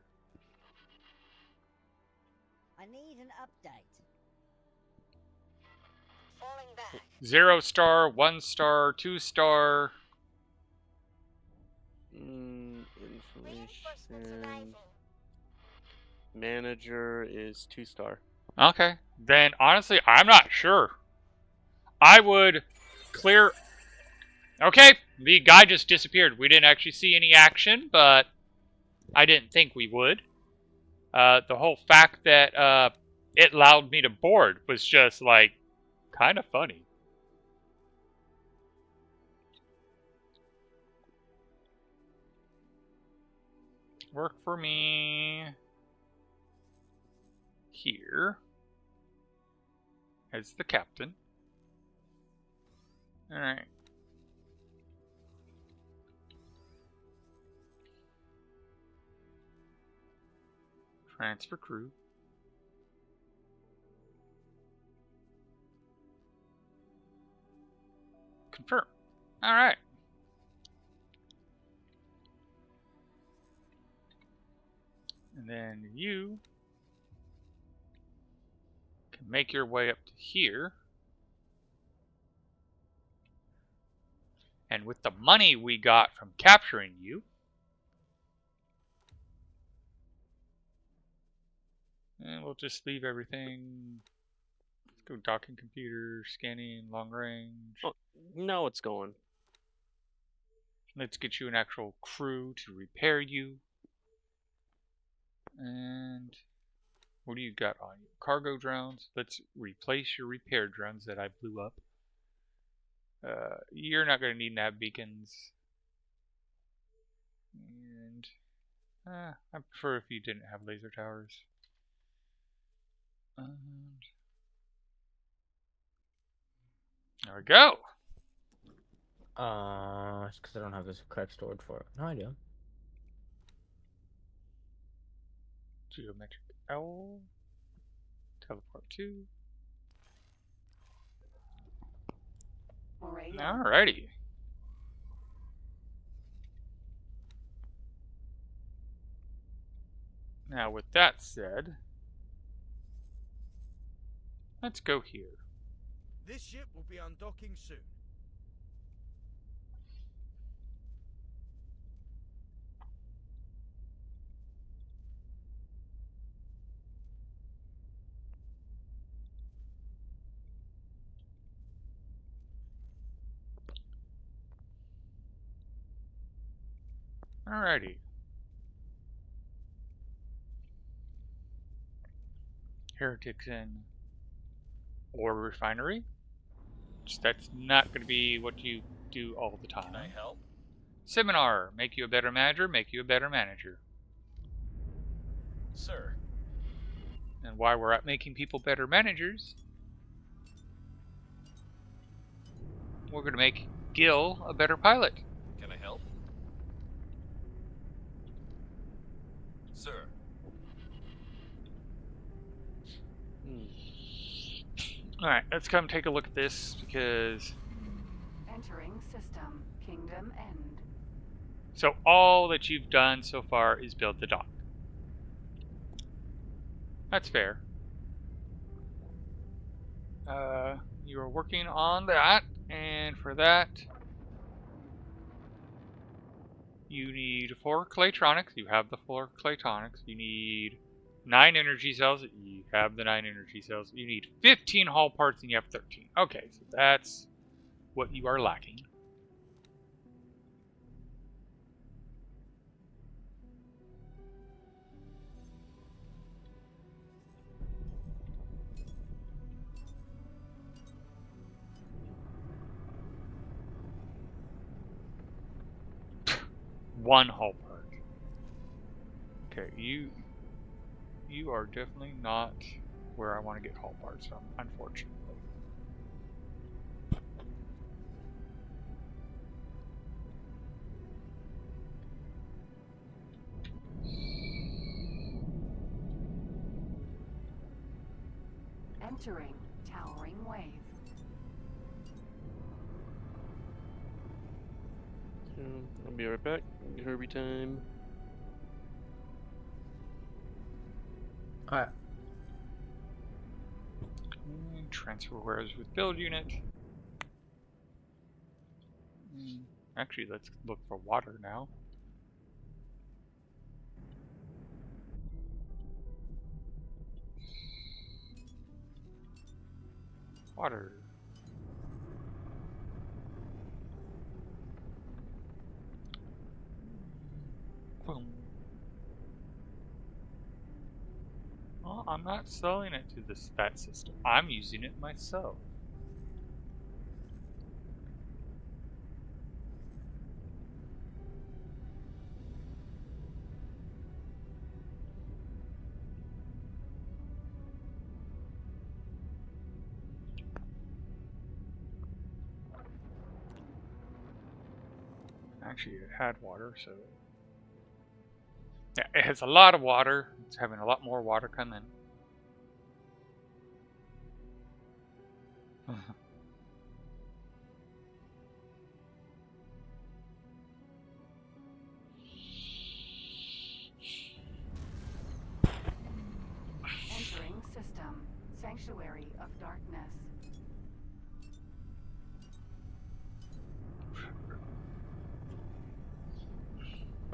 I need an update. Falling back. 0 star, 1 star, 2 star. Reinforcements Information. arriving. Manager is 2-star. Okay, then honestly, I'm not sure. I would clear... Okay, the guy just disappeared. We didn't actually see any action, but I didn't think we would. The whole fact that it allowed me to board was just, like, kind of funny. Work for me here as the captain. Alright. Transfer crew. Confirm. Alright. And then you can make your way up to here. And with the money we got from capturing you, and we'll just leave everything. Let's go docking computer, scanning, long range. Oh, now it's going. Let's get you an actual crew to repair you. And What do you got on you? Cargo drones. Let's replace your repair drones that I blew up. You're not going to need nav beacons. And I prefer if you didn't have laser towers. And there we go. It's because I don't have this correct storage for it. No, I do. Geometric owl. Teleport 2. Morelia. Alrighty. Now, with that said, let's go here. This ship will be undocking soon. Alrighty. Heretics in ore refinery. That's not going to be what you do all the time. Can I help? Seminar. Make you a better manager, make you a better manager. Sir. And while we're at making people better managers, we're going to make Gil a better pilot. Can I help? Sir. Alright, let's come take a look at this because... Entering system. Kingdom end. So all that you've done so far is build the dock. That's fair. You are working on that, and for that, you need 4 Claytronics. You have the 4 Claytronics. You need 9 energy cells. You have the 9 energy cells. You need 15 hull parts, and you have 13. Okay, so that's what you are lacking. One hull part. Okay, you are definitely not where I want to get hull parts from, unfortunately. Entering towering wave. I'll be right back. Herbie time. Alright. Transfer wares with build unit. Actually, let's look for water now. Water. Boom. Well, I'm not selling it to that system. I'm using it myself. Actually, it had water, so... Yeah, it has a lot of water. It's having a lot more water come in. Entering system. Sanctuary of darkness.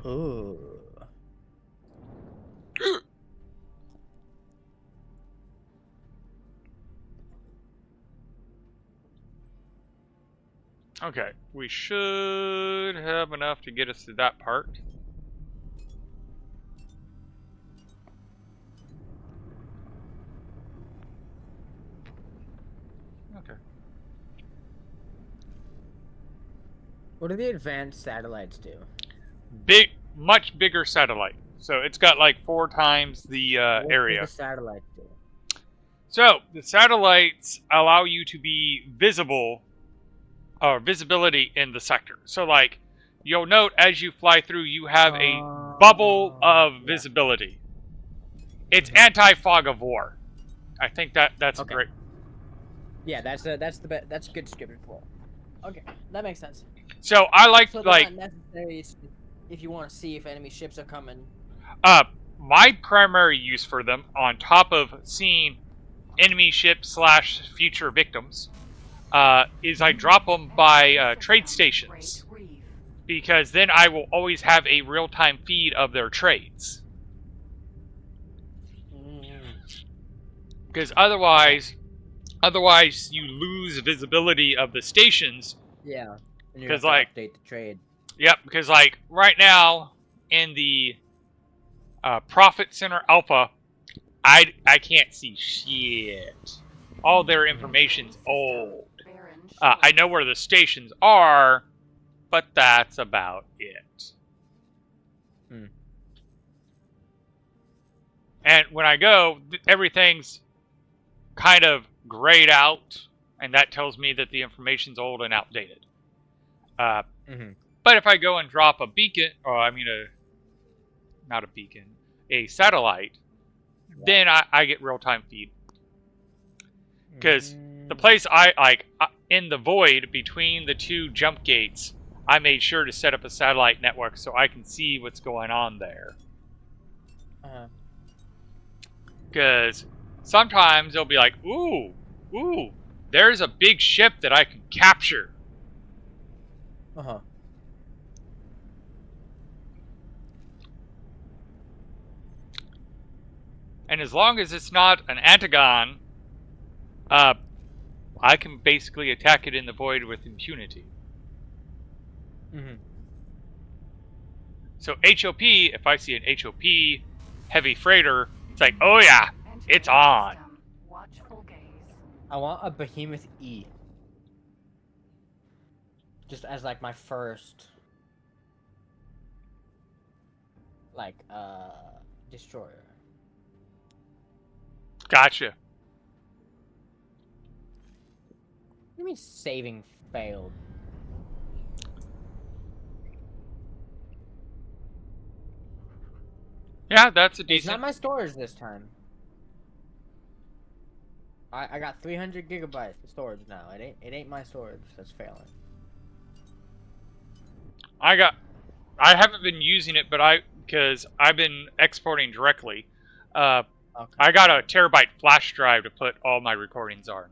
Ooh. Okay, we should have enough to get us to that part. What do the advanced satellites do? Much bigger satellite. So it's got like 4 times the What do area. the satellites do? So the satellites allow you to be visible, or visibility in the sector. So like, you'll note as you fly through, you have a bubble of Yeah. visibility. It's anti-fog of war. I think that's Okay. great. Yeah, that's a good description for it. Okay, that makes sense. So I like So they're not necessary if you want to see if enemy ships are coming. my primary use for them, on top of seeing enemy ships / future victims, is I drop them by trade stations, because then I will always have a real-time feed of their trades. Because otherwise you lose visibility of the stations. Yeah, and you 'Cause, have to like, update the trade. Yep, because like right now in the Profit Center Alpha, I can't see shit. All their information's old. I know where the stations are, but that's about it. And when I go, everything's kind of grayed out, and that tells me that the information's old and outdated. But if I go and drop a beacon, or I mean not a beacon, a satellite, then I get real-time feed. Because the place I like, in the void between the 2 jump gates, I made sure to set up a satellite network so I can see what's going on there. Because sometimes they'll be like, ooh, there's a big ship that I can capture. And as long as it's not an Antagon, I can basically attack it in the void with impunity. So HOP, if I see an HOP heavy freighter, it's like, oh yeah, it's on. I want a Behemoth E. Just as like my first, like, destroyer. Gotcha. What do you mean saving failed? Yeah, that's a decent. It's not my storage this time. I got 300 gigabytes of storage now. It ain't my storage that's failing. I haven't been using it, but because I've been exporting directly. Okay. I got a terabyte flash drive to put all my recordings on.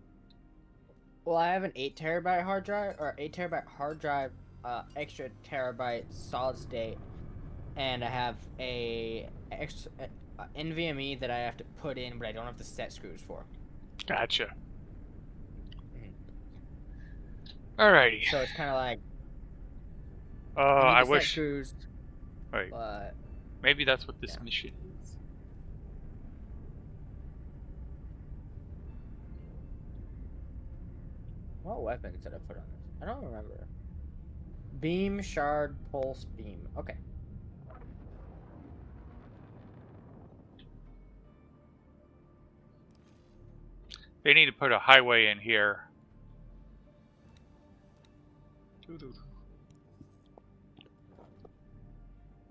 Well, I have an 8 terabyte hard drive, or 8 terabyte hard drive, extra terabyte solid state, and I have a extra NVMe that I have to put in, but I don't have the set screws for. Gotcha. Alrighty. So it's kind of like. I wish. Set screws, Wait. but maybe that's what this mission is. What weapons did I put on this? I don't remember. Beam, shard, pulse, beam. Okay. They need to put a highway in here.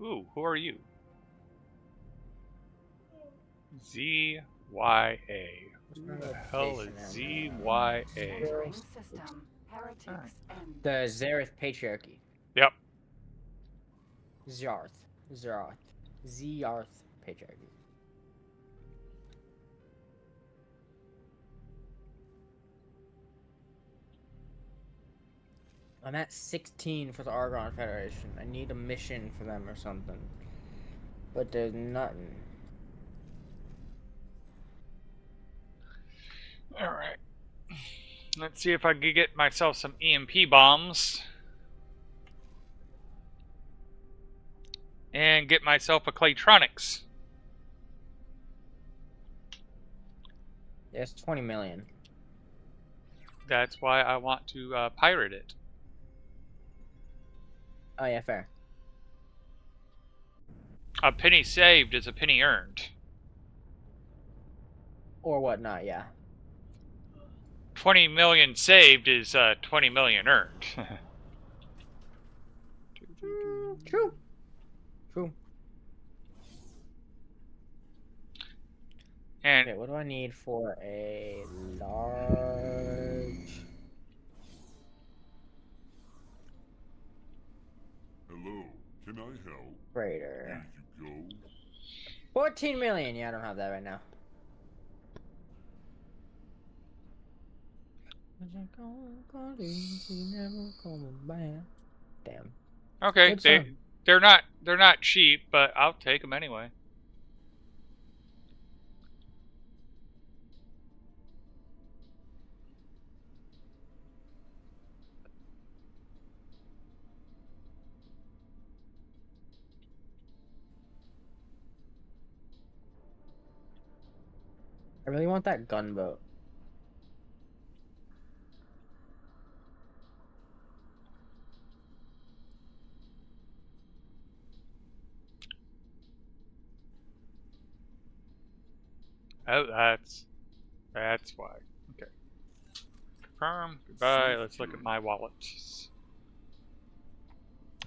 Ooh, who are you? ZYA. Who the hell is ZYA? The Zareth Patriarchy. Yep. Zarth Patriarchy. I'm at 16 for the Argon Federation. I need a mission for them or something. But there's nothing. Alright. Let's see if I can get myself some EMP bombs. And get myself a Claytronics. Yes, 20 million. That's why I want to pirate it. Oh yeah, fair. A penny saved is a penny earned. Or whatnot, yeah. 20 million saved is 20 million earned. True. True. And Okay, what do I need for a large Hello, can I help? freighter? Here you go. 14 million. Yeah, I don't have that right now. Damn. okay, Good song. they're not cheap, but I'll take them anyway. I really want that gunboat. Oh, that's why. Okay. Confirm. Goodbye. Let's look at my wallet.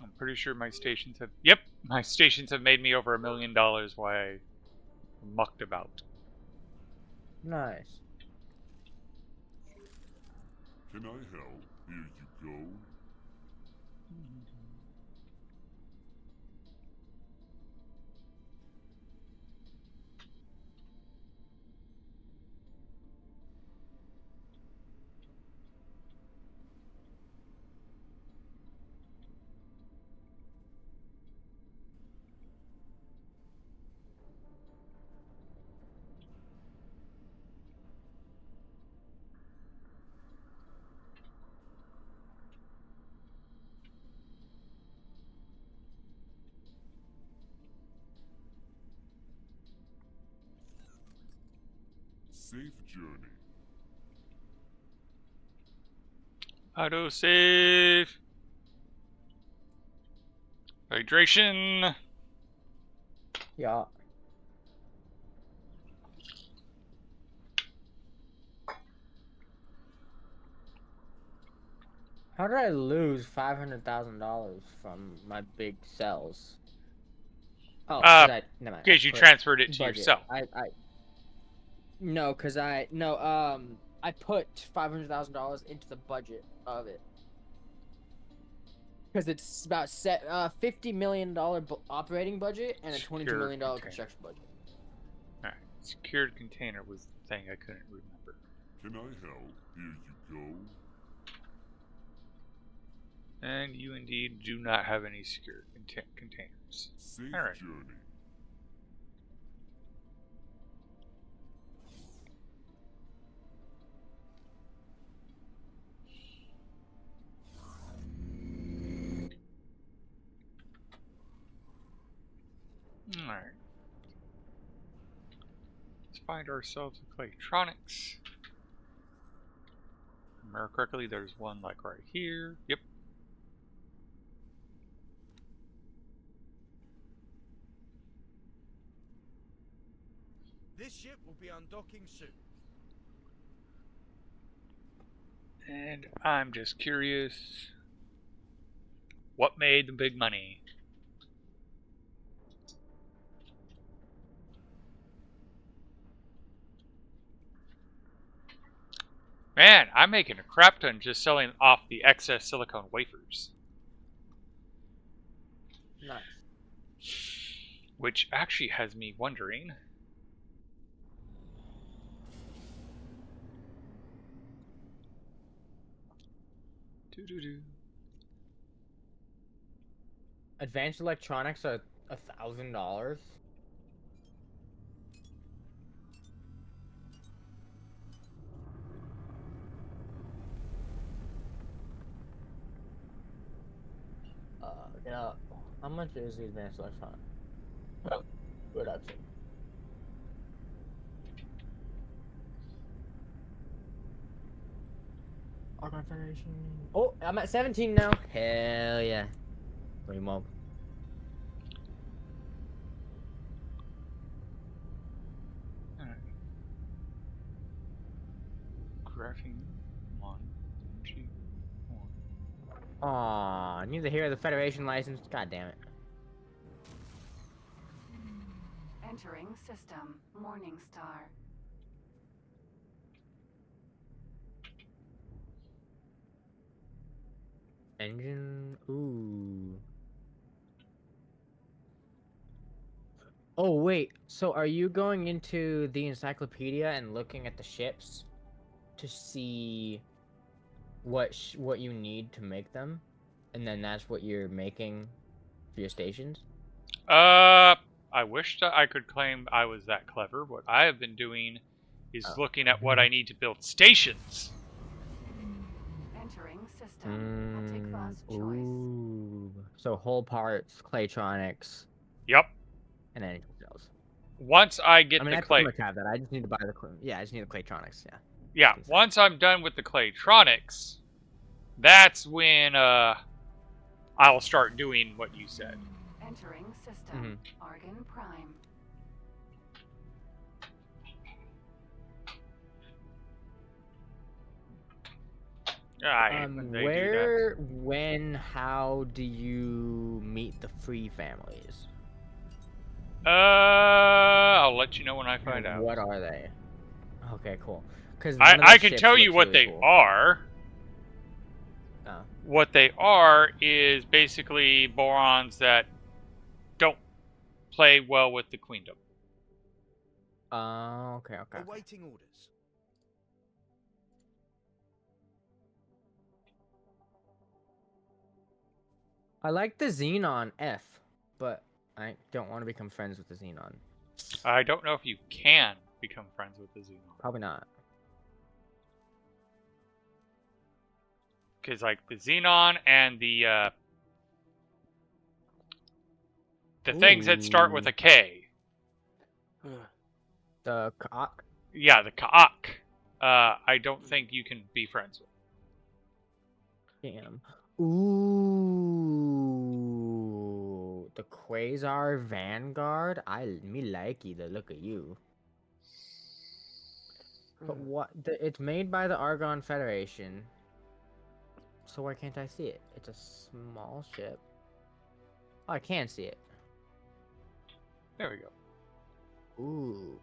I'm pretty sure my stations have. Yep, my stations have made me over $1 million. Why I mucked about. Nice. Can I help? Here you go. Safe journey. Auto save. Hydration. Yeah. How did I lose $500,000 from my big cells? Oh, because never mind. Because you transferred it to budget. yourself. No, because I put $500,000 into the budget of it. Because it's about $50 million operating budget and a $22 million construction budget. Alright, secured container was the thing I couldn't remember. Can I help? Here you go. And you indeed do not have any secured containers. Safe Alright. journey. Alright. Let's find ourselves with electronics. If I remember correctly, there's one like right here. Yep. This ship will be undocking soon. And I'm just curious, what made the big money? Man, I'm making a crap ton just selling off the excess silicone wafers. Nice. Which actually has me wondering. Advanced electronics are $1,000. Yeah. How much is the advanced electronic? Production. Argon Federation. Oh, I'm at 17 now. Hell yeah. Remote. Alright. Graphing 1, 2, 1. Aw, neither here the Federation license. God damn it. Entering system. Morning Star. Engine. Ooh. Oh wait. So are you going into the encyclopedia and looking at the ships to see what you need to make them, and then that's what you're making for your stations? I wish that I could claim I was that clever. What I have been doing is Oh. looking at what I need to build stations. Entering system. Atikva's choice. Ooh. So whole parts, Claytronics, Yep. and anything else. Once I get I mean, the I clay, pretty much have that. I just need to buy the yeah. I just need the Claytronics. Yeah. yeah. Just Once I'm done with the Claytronics, that's when I will start doing what you said. Entering system. Argon Prime. I hate when they do Where, when, how do you meet the free families? that. I'll let you know when I find And out. what are they? Okay, cool. Because I can tell you what they are. Oh. What they are is basically Borons that don't play well with the Queendom. Oh, okay. Awaiting orders. I like the Xenon F, but I don't want to become friends with the Xenon. I don't know if you can become friends with the Xenon. Probably not. Because like the Xenon and the things that start with a K. The Kaak. Yeah, the Kaak. I don't think you can be friends with. Damn. Ooh. The Quasar Vanguard. Me likey the look of you. But what? It's made by the Argon Federation. So why can't I see it? It's a small ship. Oh, I can see it. There we go. Ooh.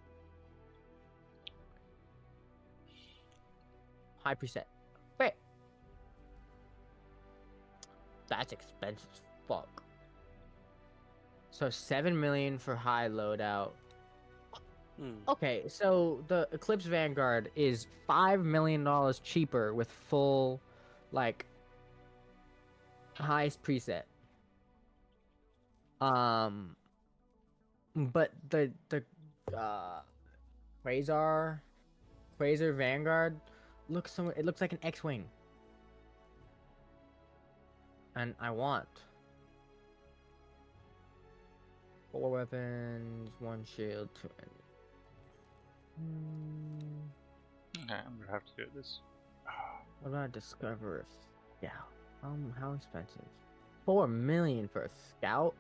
High preset. Wait. That's expensive as fuck. So 7 million for high loadout. Okay, so the Eclipse Vanguard is $5 million cheaper with full, like, highest preset. But the Quasar Vanguard looks it looks like an X-wing, and I want 4 weapons, 1 shield, 2 engines. Okay, I'm gonna have to do this. What about Discover a Scout? How expensive? 4 million for a Scout?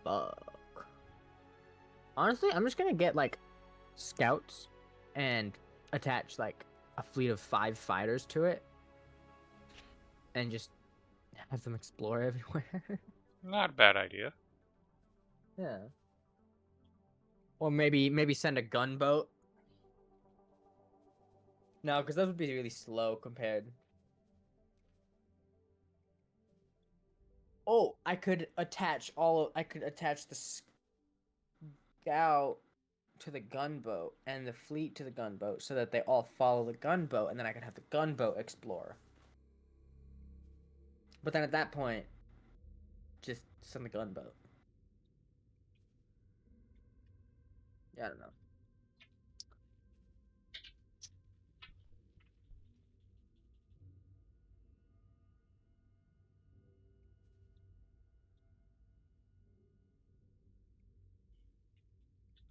Fuck. Honestly, I'm just gonna get like Scouts and attach like a fleet of 5 fighters to it, and just have them explore everywhere. Not a bad idea. Yeah. Or maybe send a gunboat. No, because those would be really slow compared. Oh, I could attach the scout to the gunboat and the fleet to the gunboat so that they all follow the gunboat, and then I could have the gunboat explore. But then at that point, just send the gunboat. Yeah, I don't know.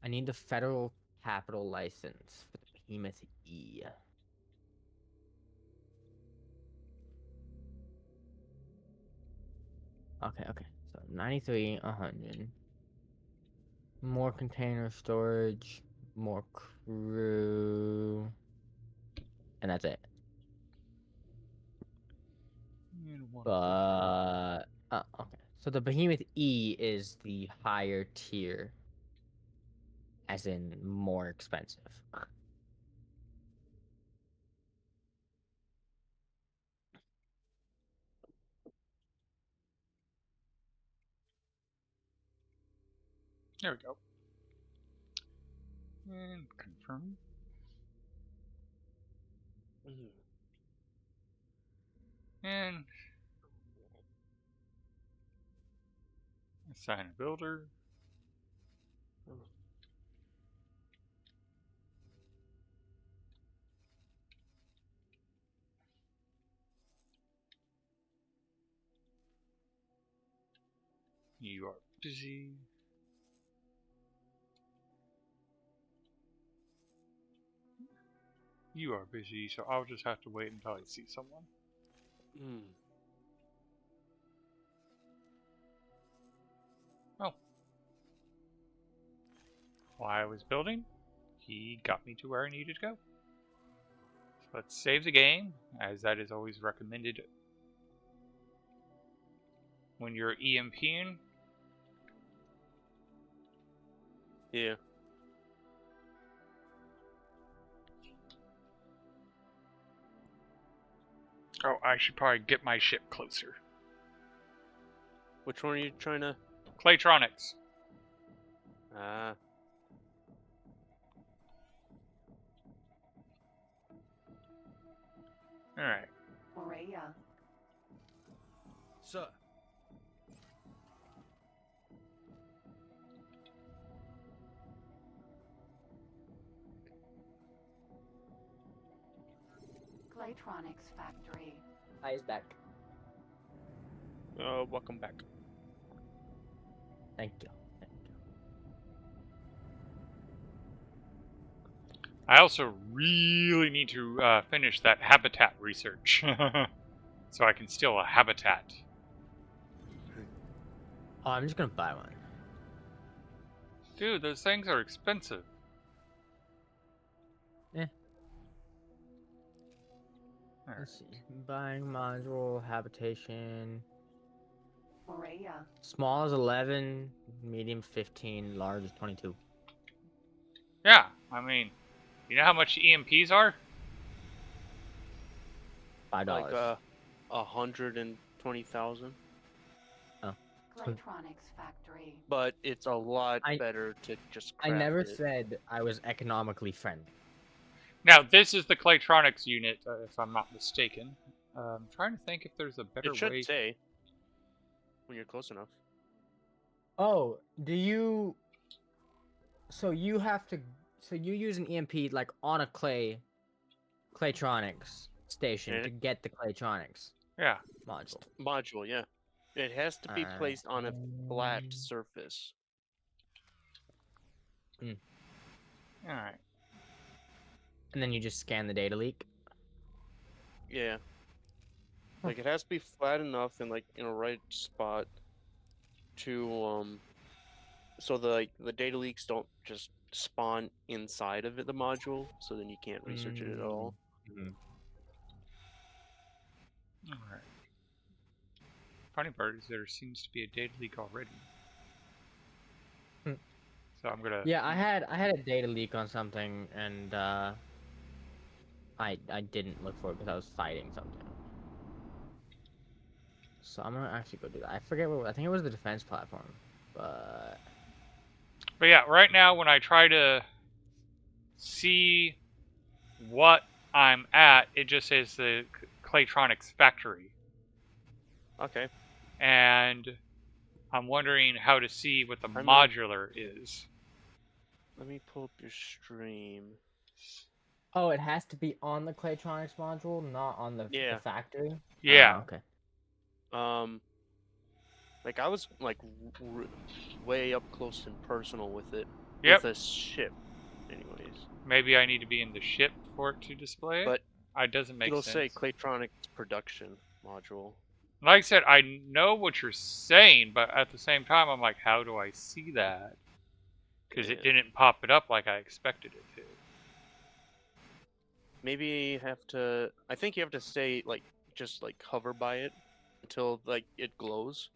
I need the federal capital license for the Behemoth E. Okay, okay. So 93, 100. More container storage, more crew, and that's it. And one. But okay. So the Behemoth E is the higher tier, as in more expensive. There we go. And confirm. And assign a builder. You are busy. You are busy, so I'll just have to wait until I see someone. Oh. While I was building, he got me to where I needed to go. So let's save the game, as that is always recommended when you're EMPing. Yeah. Oh, I should probably get my ship closer. Which one are you trying to? Claytronics. Ah. Alright. Morea. Sir. Claytronics Factory. Hi, is back. Welcome back. Thank you. Thank you. I also really need to finish that habitat research. So I can steal a habitat. Oh, I'm just gonna buy one. Dude, those things are expensive. Yeah. All Let's see. Buying module, habitation. Morea. Small is 11, medium 15, large is 22. Yeah, I mean, you know how much EMPs are? $5. Like 120,000. Claytronics Factory. But it's a lot I- better to just I craft never it. said I was economically friendly. Now, this is the Claytronics unit, if I'm not mistaken. I'm trying to think if there's a better It should way. say when you're close enough. Oh, do you? So you have to. So you use an EMP like on a Claytronics station And to get the Claytronics Yeah. module. Module, yeah. It has to be placed on a flat surface. Alright. And then you just scan the data leak. Yeah. Like it has to be flat enough and like in a right spot to so the data leaks don't just spawn inside of the module, so then you can't research it at all. Alright. Funny part is there seems to be a data leak already. So I'm gonna. Yeah, I had a data leak on something, and I didn't look for it because I was fighting something. So I'm gonna actually go do that. I forget what I think it was the defense platform, but Yeah, right now when I try to see what I'm at, it just says the Claytronics factory. Okay. And I'm wondering how to see what the modular is. Let me pull up your stream. oh, it has to be on the Claytronics module, not on the factory. Yeah. Okay. Like I was like way up close and personal with it. Yep. With a ship, anyways. Maybe I need to be in the ship for it to display it. But it doesn't make sense. It'll say Claytronics production module. Like I said, I know what you're saying, but at the same time, I'm like, how do I see that? Because it didn't pop it up like I expected it to. Maybe you have to. I think you have to stay like just like hover by it until like it glows.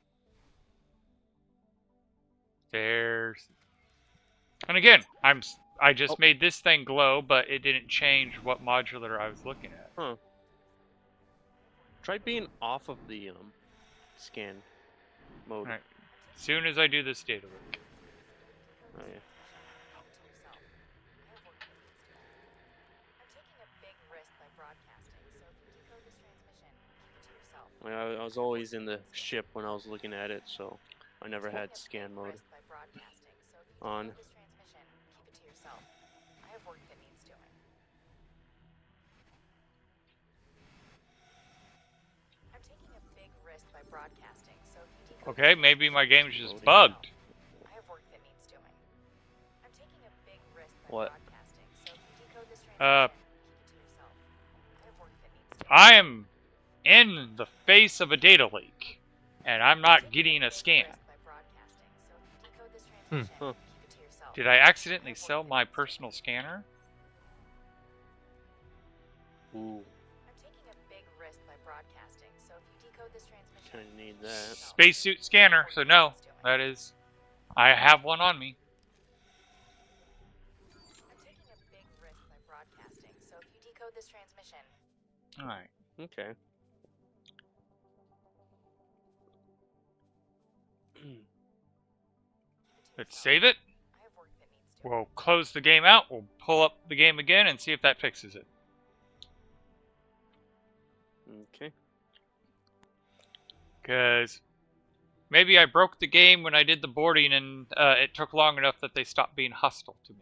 There's. And again, I just made this thing glow, but it didn't change what modular I was looking at. Huh. Try being off of the scan mode. Alright. As soon as I do this data link. Oh yeah. I was always in the ship when I was looking at it, so I never had scan mode on. Okay, maybe my game's just bugged. What? I am in the face of a data leak, and I'm not getting a scan. Huh. Did I accidentally sell my personal scanner? Ooh. Kinda need that. Spacesuit scanner, so no, that is... I have one on me. Alright. Okay. Let's save it. We'll close the game out. We'll pull up the game again and see if that fixes it. Okay. Because maybe I broke the game when I did the boarding and it took long enough that they stopped being hostile to me.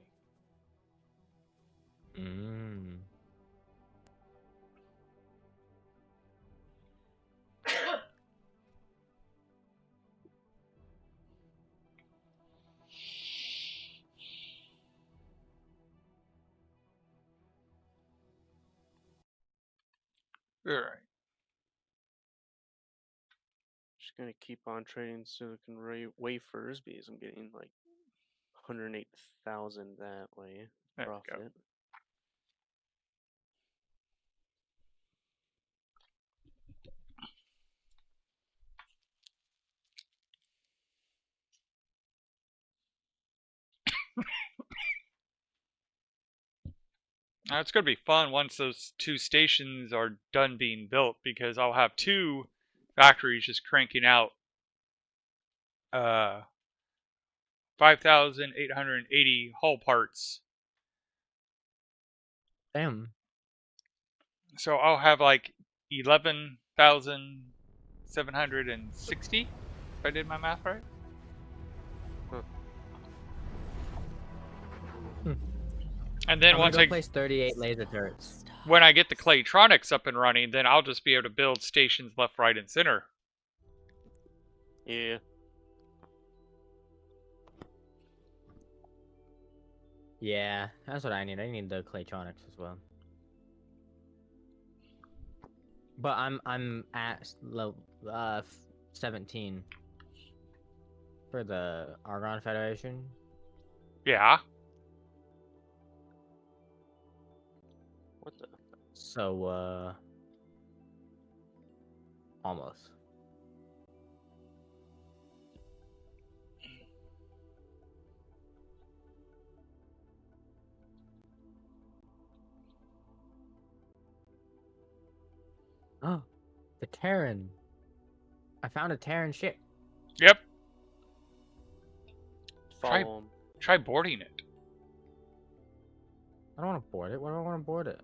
Alright. Just gonna keep on trading silicon wafers because I'm getting like 108,000 that way. There we go. Profit. Now, it's going to be fun once those two stations are done being built, because I'll have two factories just cranking out 5,880 hull parts. Damn. So I'll have like 11,760, if I did my math right. And then once I place 38 laser turrets. When I get the Claytronics up and running, then I'll just be able to build stations left, right, and center. Yeah. Yeah, that's what I need. I need the Claytronics as well. But I'm at level 17 for the Argon Federation. Yeah. What the? So almost. Oh, the Terran. I found a Terran ship. Yep. Follow 'em. Try boarding it. I don't want to board it. Why do I want to board it?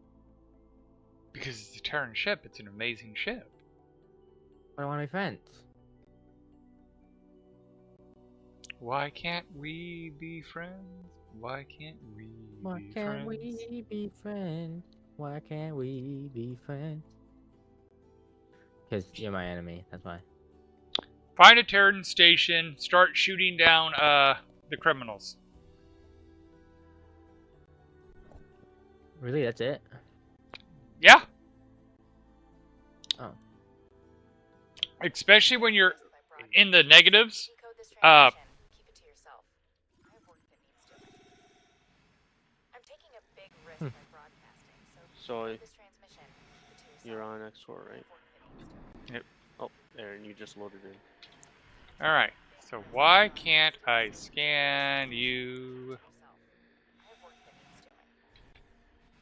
Because it's a Terran ship. It's an amazing ship. I don't want to be friends. Why can't we be friends? Why can't we Why be can't friends? we be friends? Why can't we be friends? Because you're my enemy. That's why. Find a Terran station. Start shooting down the criminals. Really? That's it? Yeah. Oh. especially when you're in the negatives. Decode this Uh, transmission. Keep it to yourself. I have work that needs doing. I'm taking a big risk by broadcasting, so So decode this transmission. Keep it to yourself. you're on X4, I right? have work that needs doing. Yep. Oh, there, and you just loaded in. All right. So why can't I scan you? Yourself. I have work that needs doing.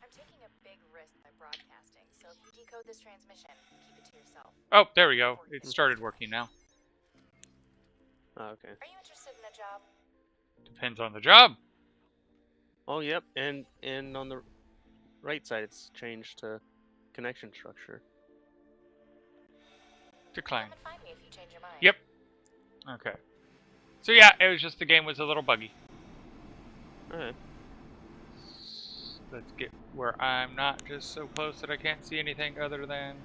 I'm taking a big risk by broadcasting, so decode this transmission. Keep it to yourself. Oh, there we go. It started working now. Oh, okay. Are you interested in a job? Depends on the job. Oh, yep. And on the right side, it's changed to connection structure. Decline. Come and find me if you change your mind. Yep. Okay. So yeah, it was just the game was a little buggy. Alright. Let's get where I'm not just so close that I can't see anything other than.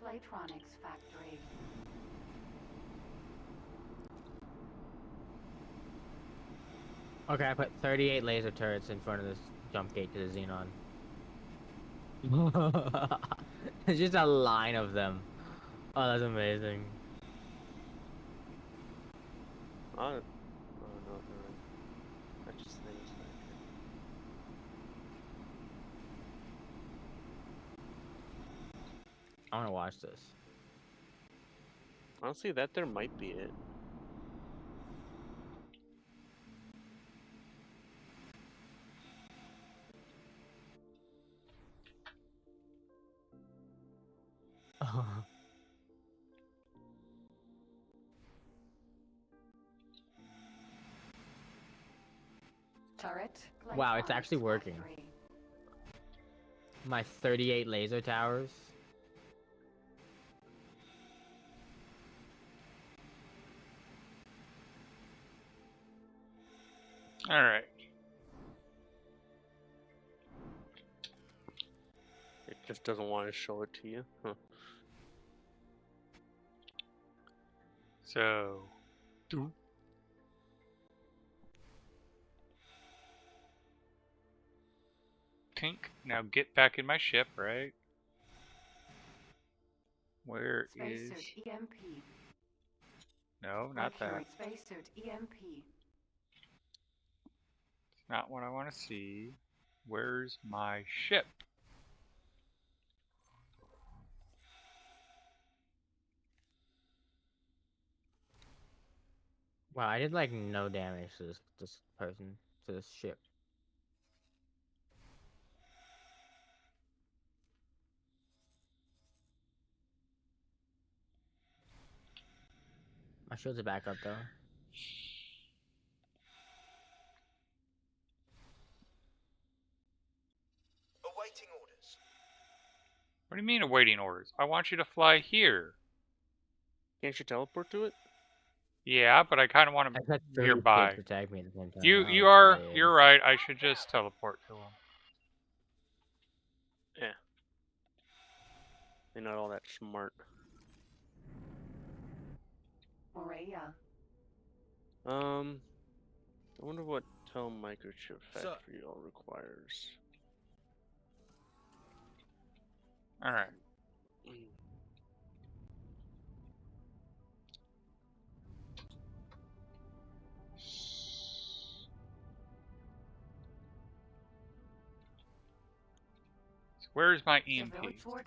Claytronics Factory. Okay, I put 38 laser turrets in front of this jump gate to the Xenon. It's just a line of them. Oh, that's amazing. Oh, no. That's just things. I want to watch this. Honestly, that there might be it. Turret. Wow, it's Claytronics actually working. Factory. My 38 laser towers. All right. It just doesn't want to show it to you. Huh. So. Do. Tink. Now get back in my ship, right? Where is? Spacesuit EMP. No, not that. Mercury Spacesuit EMP. Not what I want to see. Where's my ship? Wow, I did like no damage to this person, to this ship. My shields are back up though. Awaiting orders. What do you mean awaiting orders? I want you to fly here. Can't you teleport to it? Yeah, but I kind of want I him had 30 nearby. kids attack me at the same time. You're tired. you're right. I should just teleport to him. Yeah. They're not all that smart. Morea. I wonder what Tel microchip Sir. factory all requires. All right. So where's my EMP? Short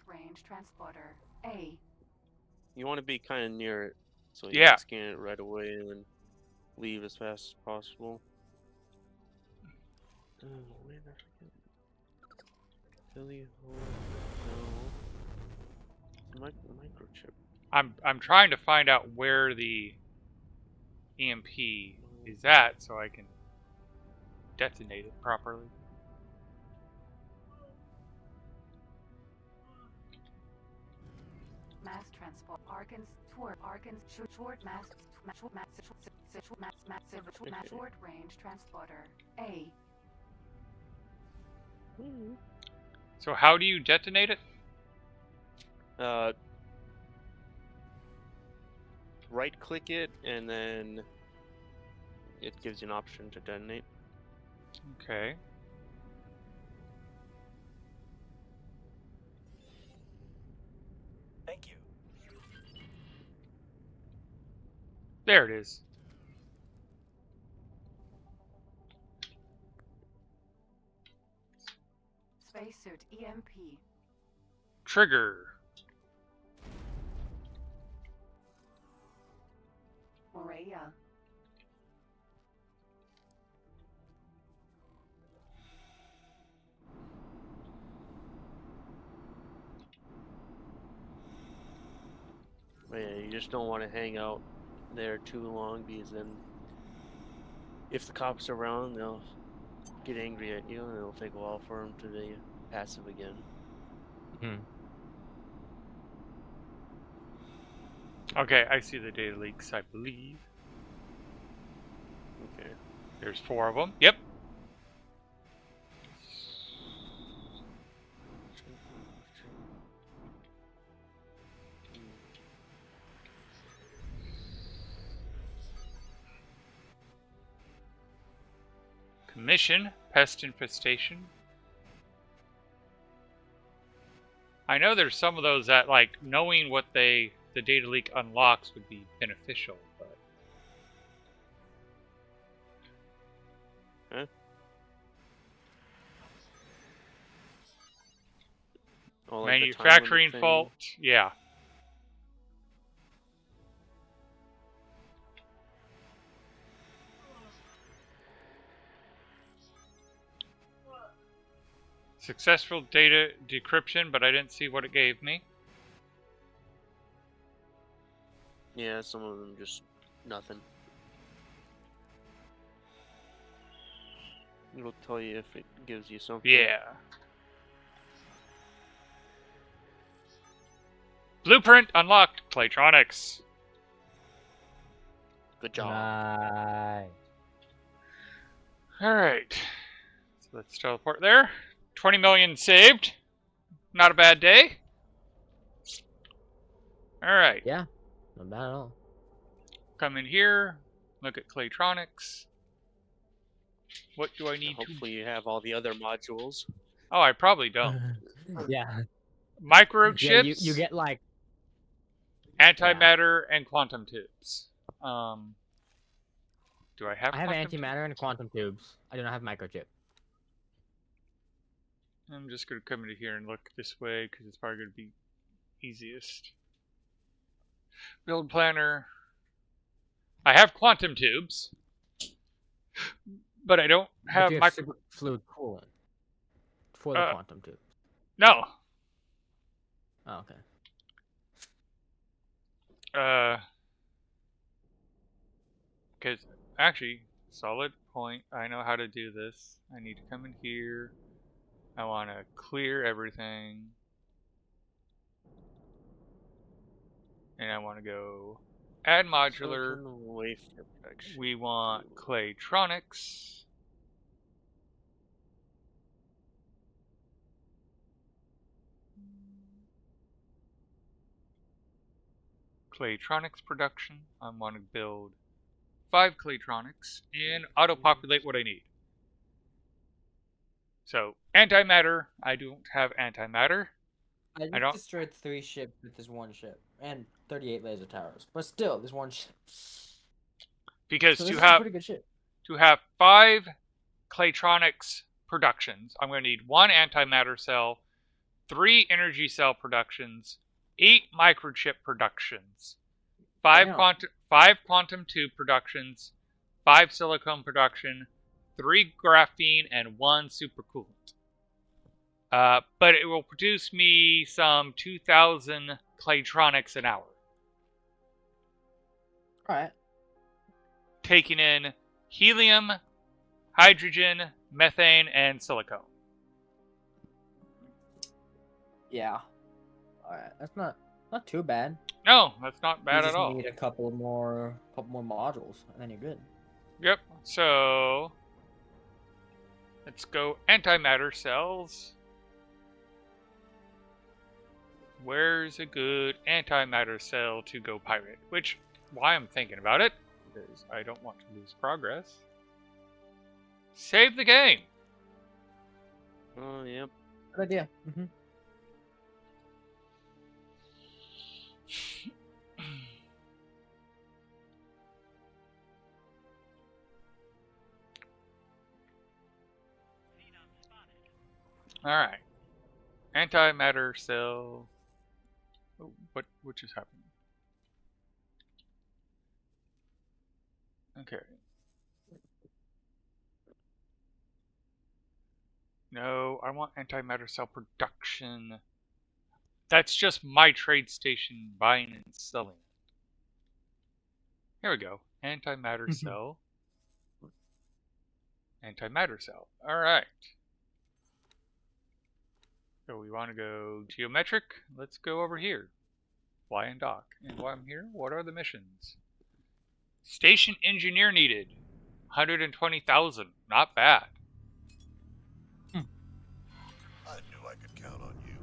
range transporter. A. You want to be kind of near it, so you Yeah. can scan it right away and then leave as fast as possible. Oh, where did I forget? Philly no. Microchip. I'm trying to find out where the EMP is at so I can detonate it properly. Mass transport. Argans. Short. Argans. Short mass. Short range transporter. A. So how do you detonate it? right click it, and then it gives you an option to detonate. Okay. Thank you. There it is. Spacesuit EMP. Trigger. Morea. But yeah, you just don't want to hang out there too long, because then if the cops are around, they'll get angry at you, and it'll take a while for them to be passive again. Okay, I see the data leaks, I believe. Okay. There's 4 of them. Yep. Commission, pest infestation. I know there's some of those that, like, knowing what the data leak unlocks would be beneficial, but... Huh? Oh, like the time limit Manufacturing thing? fault, yeah. Successful data decryption, but I didn't see what it gave me. Yeah, some of them just nothing. It'll tell you if it gives you something. Yeah. Blueprint unlocked. Playtronics. Good job. Nice. Alright. So let's teleport there. 20 million saved. Not a bad day. Alright. Yeah, not bad at all. Come in here. Look at Claytronics. What do I need Hopefully you have all the other modules. Oh, I probably don't. Yeah. Microchips. Yeah, you get like antimatter and quantum tubes. Do I have? I have quantum antimatter and quantum tubes. I do not have microchip. I'm just gonna come into here and look this way because it's probably gonna be easiest. Build planner. I have quantum tubes, but I don't have super fluid coolant for the quantum tube. No. Oh, okay. Because actually, solid point. I know how to do this. I need to come in here. I want to clear everything. And I want to go add modular. We want Claytronics. Claytronics production. I want to build 5 Claytronics and auto-populate what I need. So, antimatter. I don't have antimatter. I just destroyed 3 ships with this 1 ship. And 38 laser towers. But still, this 1 ship. Because so to this have is a pretty good ship. To have 5 Claytronics productions, I'm going to need 1 antimatter cell, 3 energy cell productions, 8 microchip productions, 5 quantum tube productions, 5 silicone production, 3 graphene, and 1 supercoolant. But it will produce me some 2,000 Claytronics an hour. Alright. Taking in helium, hydrogen, methane, and silicone. Yeah. Alright, that's not too bad. No, that's not bad at all. You just need a couple more modules, and then you're good. Yep. So let's go antimatter cells. Where's a good antimatter cell to go pirate? Which why I'm thinking about it, because I don't want to lose progress. Save the game. Oh, yep. Good idea. Mm-hmm. Alright. Antimatter cell. Oh, what just happened? Okay. No, I want antimatter cell production. That's just my trade station buying and selling. Here we go. Antimatter cell. Antimatter cell. Alright. So we want to go geometric. Let's go over here. Fly and dock. And while I'm here, what are the missions? Station engineer needed. 120,000. Not bad. I knew I could count on you.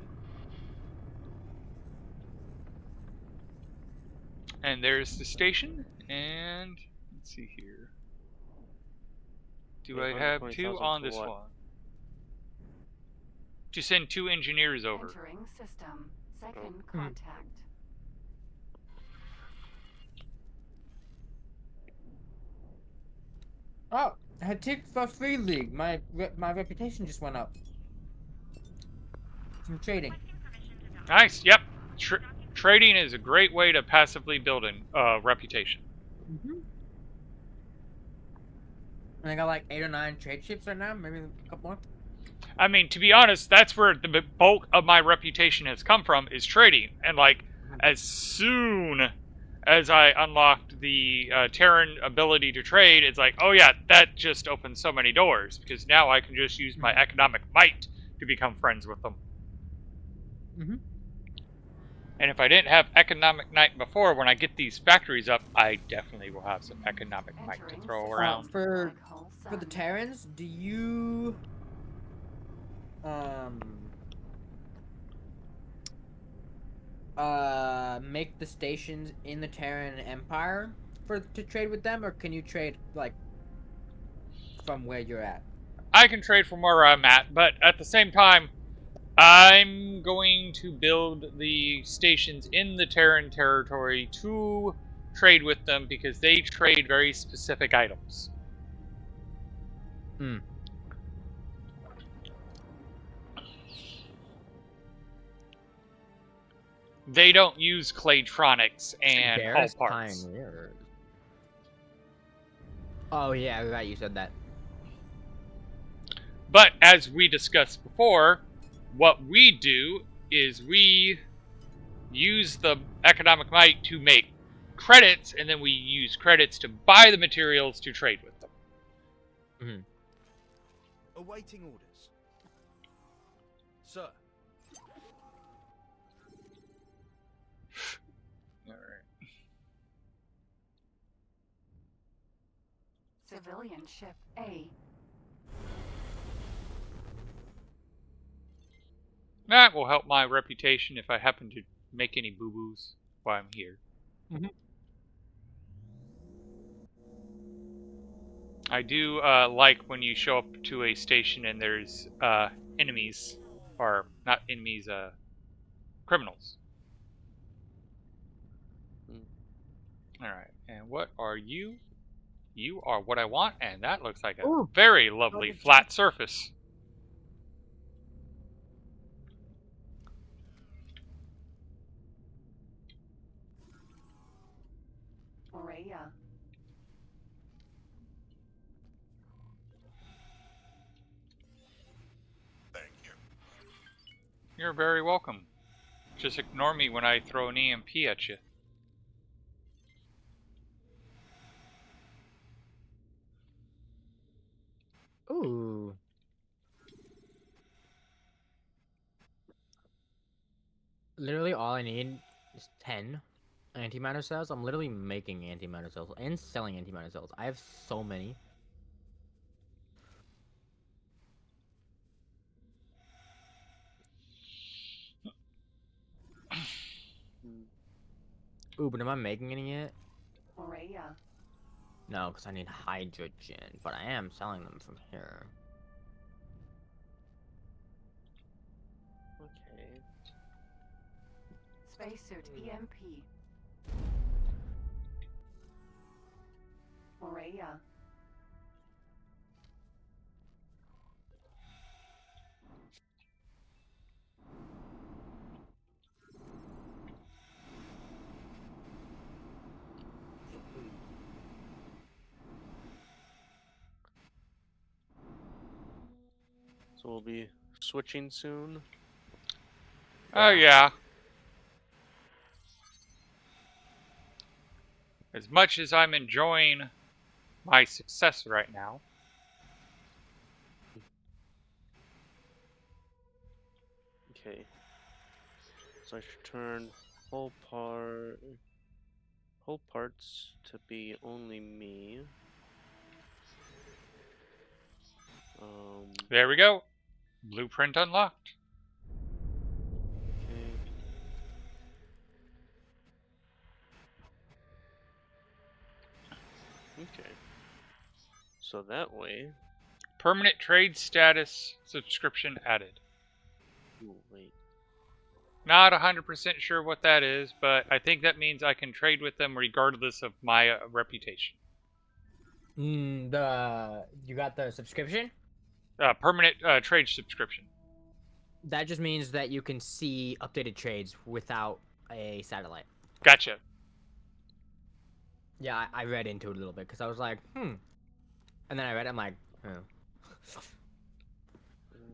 And there's the station. And let's see here. Do I have 2 on this what? one? To send 2 engineers over. Entering system. Second contact. Oh, I ticked for free league. My reputation just went up from trading. Nice. Yep. Trading is a great way to passively build a reputation. And I got like 8 or 9 trade ships right now, maybe a couple more. I mean, to be honest, that's where the bulk of my reputation has come from, is trading. And like, as soon as I unlocked the Terran ability to trade, it's like, oh yeah, that just opens so many doors, because now I can just use my economic might to become friends with them. And if I didn't have economic might before, when I get these factories up, I definitely will have some economic might to throw around. For the Terrans, do you make the stations in the Terran Empire to trade with them, or can you trade like from where you're at? I can trade from where I'm at, but at the same time, I'm going to build the stations in the Terran territory to trade with them, because they trade very specific items. They don't use Claytronics and hull parts. Pioneers. Oh yeah, right, you said that. But as we discussed before, what we do is we use the economic might to make credits, and then we use credits to buy the materials to trade with them. Awaiting orders. Sir. Alright. Civilian ship A. That will help my reputation if I happen to make any boo-boos while I'm here. I do like when you show up to a station and there's enemies, or not enemies, criminals. Alright, and what are you? You are what I want, and that looks like a very lovely flat surface. Morea. Thank you. You're very welcome. Just ignore me when I throw an EMP at you. Ooh. Literally all I need is 10 antimatter cells. I'm literally making antimatter cells and selling antimatter cells. I have so many. Ooh, but am I making any yet? Urea. No, because I need hydrogen, but I am selling them from here. Okay. Spacesuit EMP. Urea. So we'll be switching soon. Oh, yeah. As much as I'm enjoying my success right now, Okay. So I should turn whole parts to be only me. there we go. Blueprint unlocked. Okay. Okay. So that way. Permanent trade status subscription added. Ooh, wait. Not 100% sure what that is, but I think that means I can trade with them regardless of my reputation. You got the subscription? Permanent trade subscription. That just means that you can see updated trades without a satellite. Gotcha. Yeah, I read into it a little bit because I was like, and then I read it, I'm like,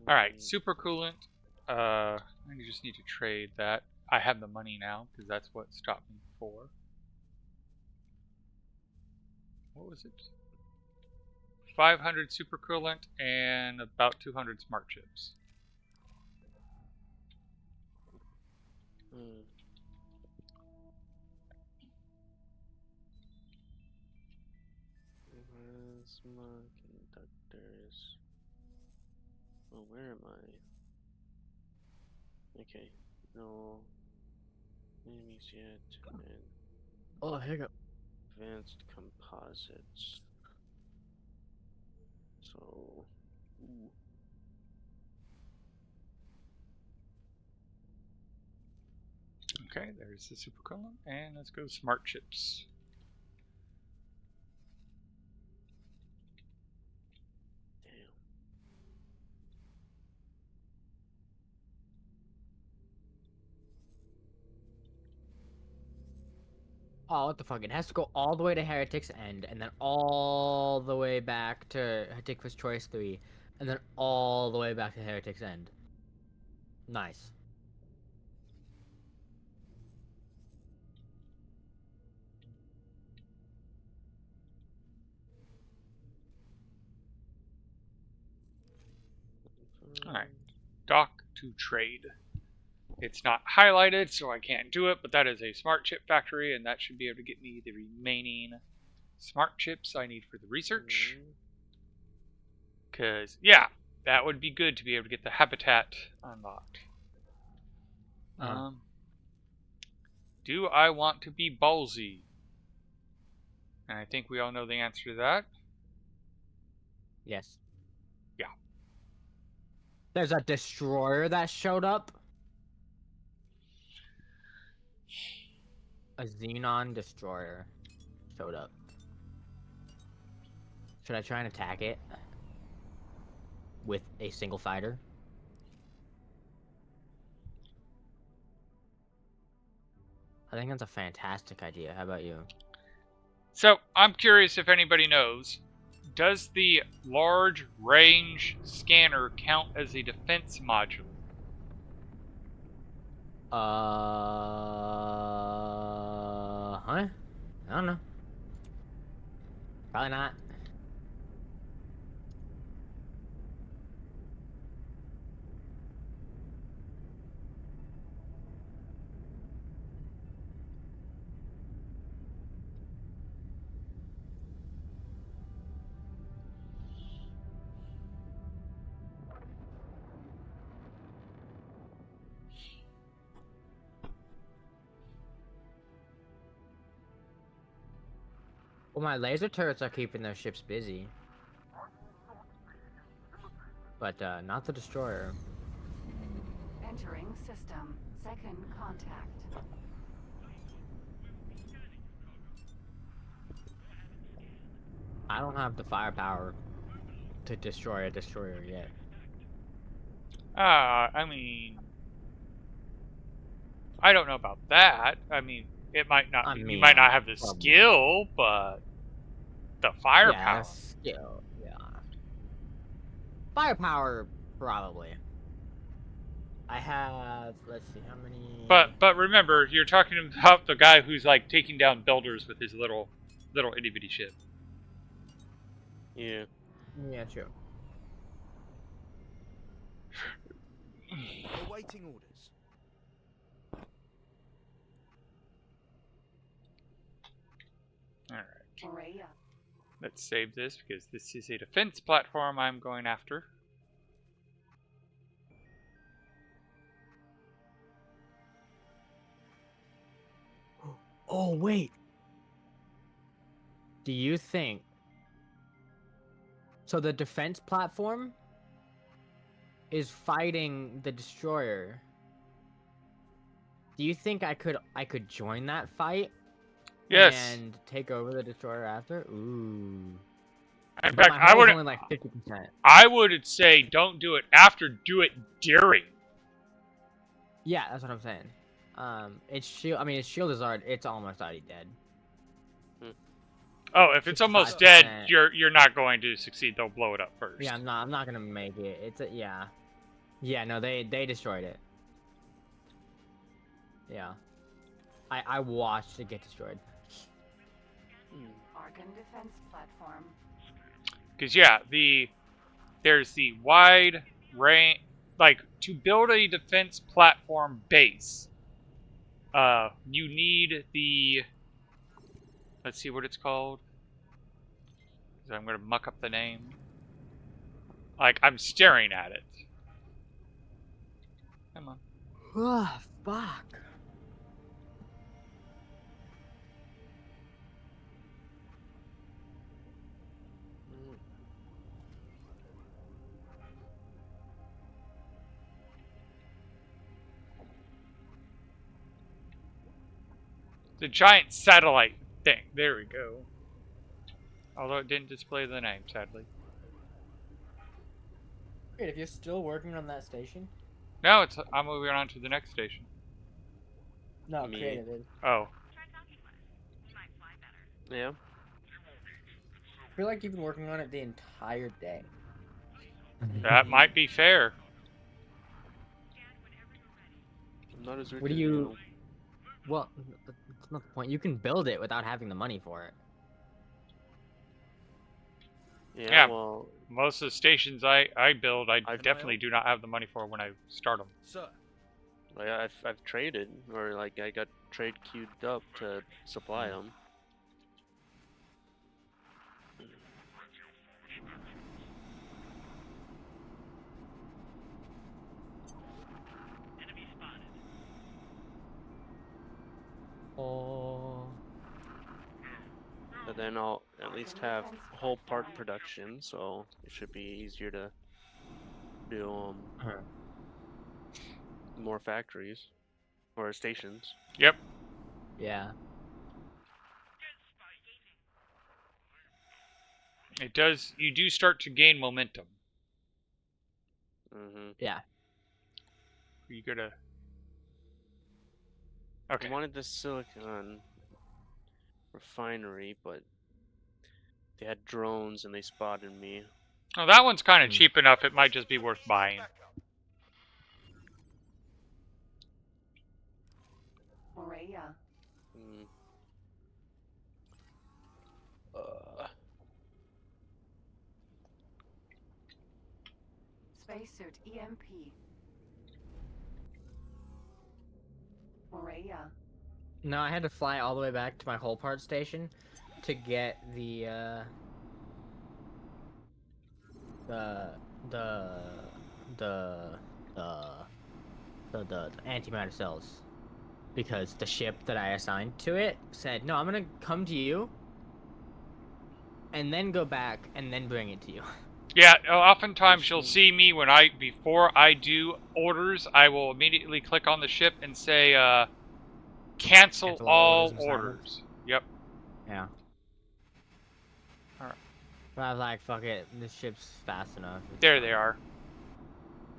Alright, supercoolant. I just need to trade that. I have the money now because that's what stopped me before. What was it? 500 supercoolant and about 200 smart chips. Plasma conductors. Oh, where am I? Okay. No enemies yet. And oh, hiccup. advanced composites. So. Ooh. Okay, there's the supercoolant, and let's go smart chips. Oh, what the fuck? It has to go all the way to Heretic's End, and then all the way back to Heretic's Choice 3, and then all the way back to Heretic's End. Nice. Alright, dock to trade. It's not highlighted, so I can't do it, but that is a smart chip factory, and that should be able to get me the remaining smart chips I need for the research. Because, yeah, that would be good to be able to get the habitat unlocked. Do I want to be ballsy? And I think we all know the answer to that. Yes. Yeah. There's a destroyer that showed up. A Xenon destroyer showed up. Should I try and attack it with a single fighter? I think that's a fantastic idea. How about you? So, I'm curious if anybody knows, does the large range scanner count as a defense module? Huh? I don't know. Probably not. Well, my laser turrets are keeping their ships busy. But, not the destroyer. Entering system. Second contact. I don't have the firepower to destroy a destroyer yet. I mean, I don't know about that. I mean, it might not. You might not have the skill, but the firepower. Yeah, skill. Yeah. Firepower, probably. I have. Let's see how many. But remember, you're talking about the guy who's like taking down builders with his little itty bitty ship. Yeah. Yeah, true. Awaiting orders. All right. Maria. Let's save this because this is a defense platform I'm going after. Oh, wait. Do you think... So the defense platform is fighting the destroyer. Do you think I could join that fight? Yes. And take over the destroyer after? Ooh. In fact, I would only like 50%. I would say don't do it after, do it during. Yeah, that's what I'm saying. Its shield. I mean, its shield is already. It's almost already dead. Oh, if it's almost dead, you're not going to succeed. They'll blow it up first. Yeah, I'm not gonna make it. Yeah. Yeah, no, they destroyed it. Yeah. I watched it get destroyed. Argon defense platform. Because yeah, there's the wide range, like to build a defense platform base. You need the. Let's see what it's called. I'm gonna muck up the name. Like I'm staring at it. Come on. Ah, fuck. The giant satellite thing. There we go. Although it didn't display the name, sadly. Wait, if you're still working on that station? No, I'm moving on to the next station. No, creative is. Oh. Yeah. I feel like you've been working on it the entire day. That might be fair. Not as What do you... Well, that's not the point. You can build it without having the money for it. Yeah, well, most of the stations I build, I definitely do not have the money for when I start them. Sir. Like I've traded, or like I got trade queued up to supply them. Oh. But then I'll at least have whole part production, so it should be easier to do more factories or stations. Yep. Yeah. It does. You do start to gain momentum. Yeah. You gotta. Okay. I wanted the silicon refinery, but they had drones and they spotted me. Oh, that one's kind of cheap enough. It might just be worth buying. Maria. Spacesuit EMP. Maria. No, I had to fly all the way back to my whole part station to get the antimatter cells, because the ship that I assigned to it said, "No, I'm gonna come to you and then go back, and then bring it to you. Yeah, oftentimes you'll see me before I do orders, I will immediately click on the ship and say, cancel all orders. Yep. Yeah. Alright. But I was like, fuck it, this ship's fast enough. There they are.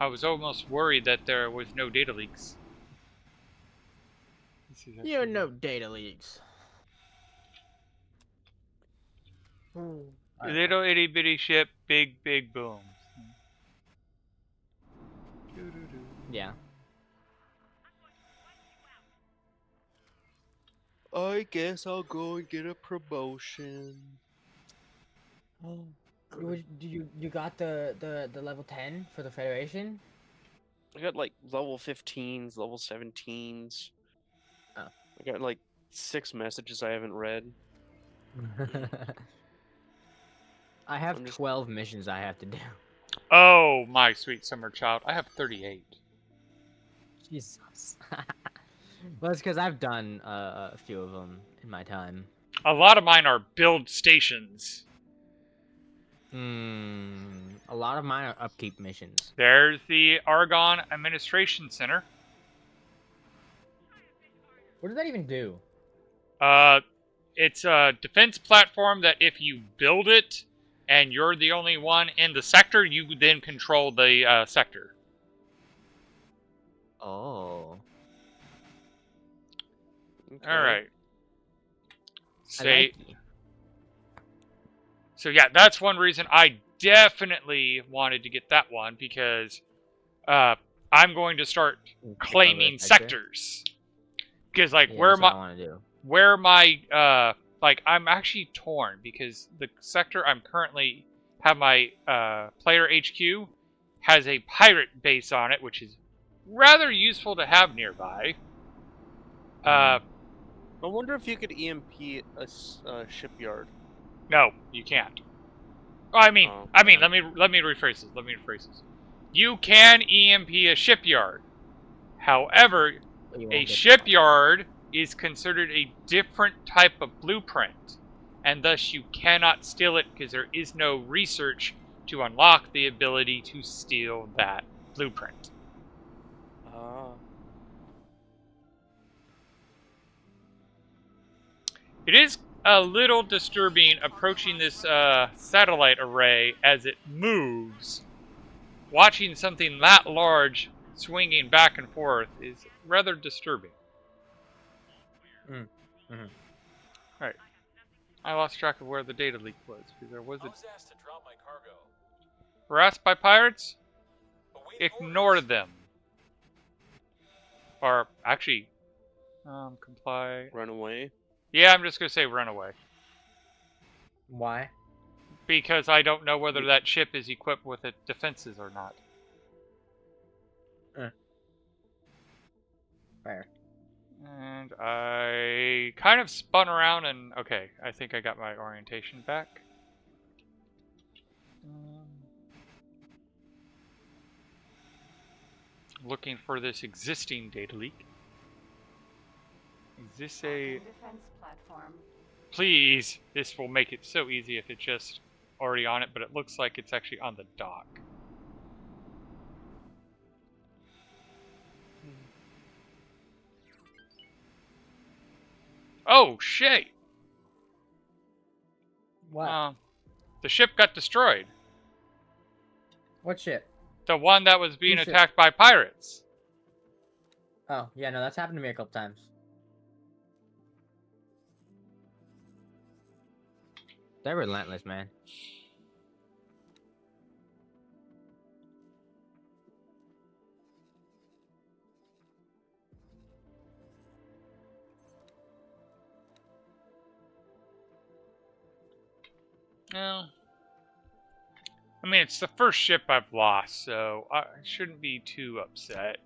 I was almost worried that there was no data leaks. You're no data leaks. Little itty bitty ship, big boom. Yeah. I guess I'll go and get a promotion. You got the level 10 for the Federation? I got like level 15s, level 17s. Oh. I got like 6 messages I haven't read. I have 12 missions I have to do. Oh, my sweet summer child. I have 38. Jesus. Well, it's because I've done a few of them in my time. A lot of mine are build stations. A lot of mine are upkeep missions. There's the Argonne Administration Center. What does that even do? It's a defense platform that if you build it and you're the only one in the sector, you then control the sector. Oh. Okay. All right. Like So yeah, that's one reason I definitely wanted to get that one, because I'm going to start claiming sectors. Because like where my like I'm actually torn, because the sector I'm currently have my player HQ has a pirate base on it, which is rather useful to have nearby. I wonder if you could EMP a shipyard. No, you can't. Oh, let me rephrase this. You can EMP a shipyard. However, a shipyard is considered a different type of blueprint, and thus you cannot steal it because there is no research to unlock the ability to steal that blueprint. It is a little disturbing approaching this satellite array as it moves. Watching something that large swinging back and forth is rather disturbing. Right. I lost track of where the data leak was, because there was I was asked to drop my cargo. Harassed by pirates? Ignore them. Or actually, comply. Run away. Yeah, I'm just gonna say run away. Why? Because I don't know whether that ship is equipped with defenses or not. Fair. And I kind of spun around and... Okay, I think I got my orientation back. Looking for this existing data leak. Is this a... defense platform. Please! This will make it so easy if it's just already on it, but it looks like it's actually on the dock. Oh, shit! What? The ship got destroyed. What ship? The one that was being attacked by pirates. Oh, yeah, no, that's happened to me a couple times. They're relentless, man. No. I mean, it's the first ship I've lost, so I shouldn't be too upset.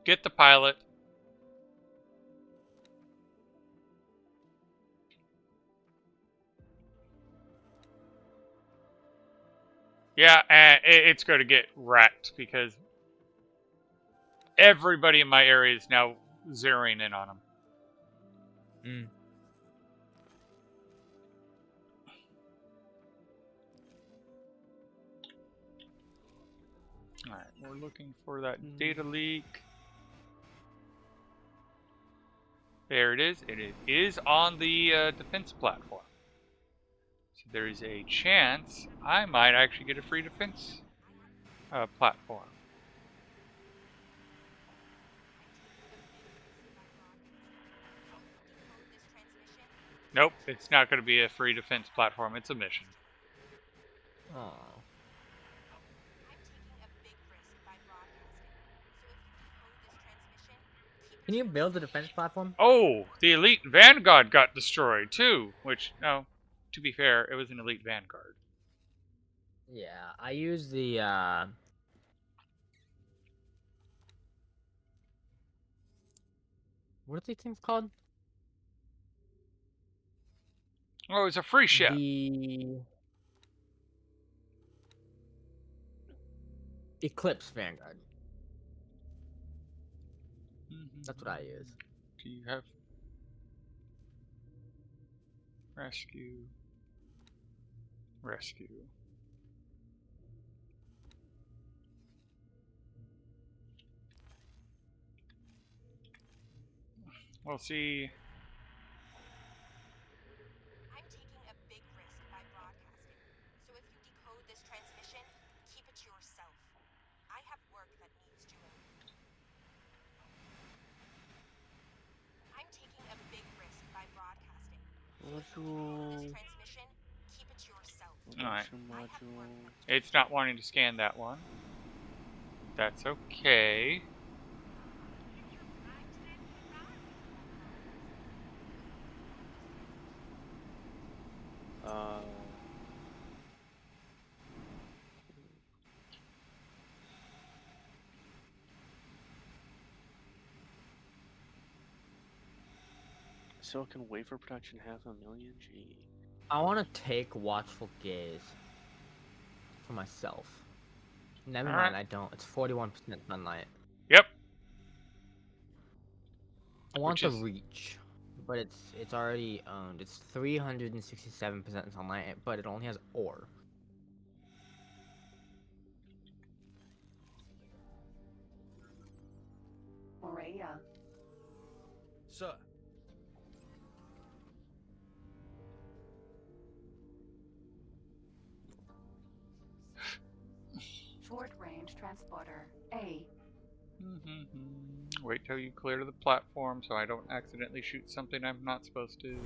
Get the pilot. Yeah, and it's going to get wrecked because everybody in my area is now zeroing in on him. Alright, we're looking for that data leak. There it is. It is on the defense platform. So there is a chance I might actually get a free defense platform. Nope, it's not going to be a free defense platform. It's a mission. Oh. Can you build a defense platform? Oh, the Elite Vanguard got destroyed too. Which, no, to be fair, it was an Elite Vanguard. Yeah, I use the what are these things called? Oh, it's a free ship. The Eclipse Vanguard. That's what I use. Do you have rescue? Rescue. We'll see. I'm taking a big risk by broadcasting, so if you decode this transmission, keep it to yourself. I have work that needs doing. I'm taking a big risk by broadcasting. So if you decode this transmission, keep it to yourself. Alright. I have work that It's not wanting to scan that one. That's okay. Silicon wafer production 500,000. Gee. I want to take Watchful Gaze for myself. Never mind, I don't. It's 41% sunlight. Yep. I want the Reach, but it's already owned. It's 367% sunlight, but it only has ore. Morea. Sir. Short range transporter. A. Wait till you clear the platform so I don't accidentally shoot something I'm not supposed to.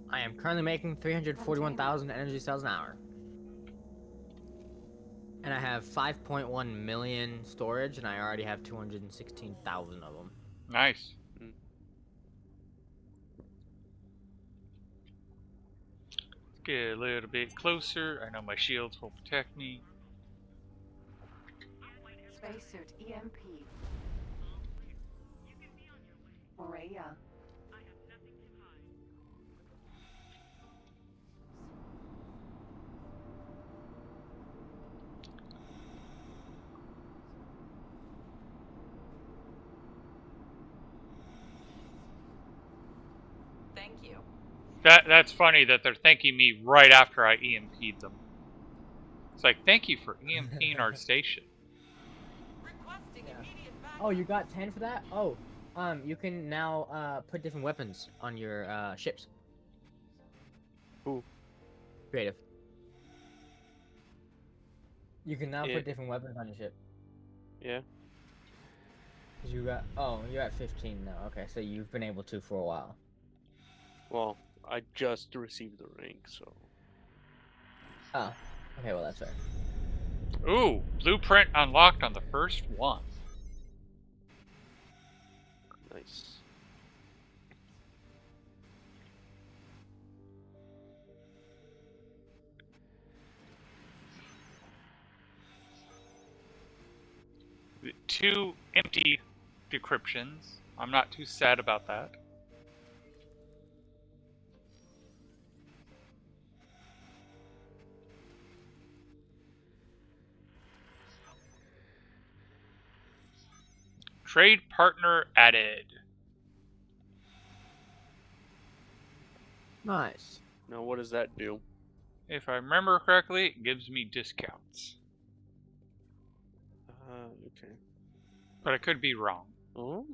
I am currently making 341,000 energy cells an hour. And I have 5.1 million storage, and I already have 216,000 of them. Nice. Let's get a little bit closer. I know my shields will protect me. Spacesuit EMP. Morea. Thank you. That's funny that they're thanking me right after I EMP'd them. It's like, thank you for EMPing our station. Requesting immediate backup. Oh, you got 10 for that? Oh, you can now put different weapons on your ships. Ooh. Creative. You can now Yeah. put different weapons on your ship. Yeah. Cause you got you're at 15 now. Okay, so you've been able to for a while. Well, I just received the rank, so. Oh, okay, well that's fair. Ooh, blueprint unlocked on the first one. Nice. Two empty decryptions. I'm not too sad about that. Trade partner added. Nice. Now, what does that do? If I remember correctly, it gives me discounts. Okay. But I could be wrong. Oh.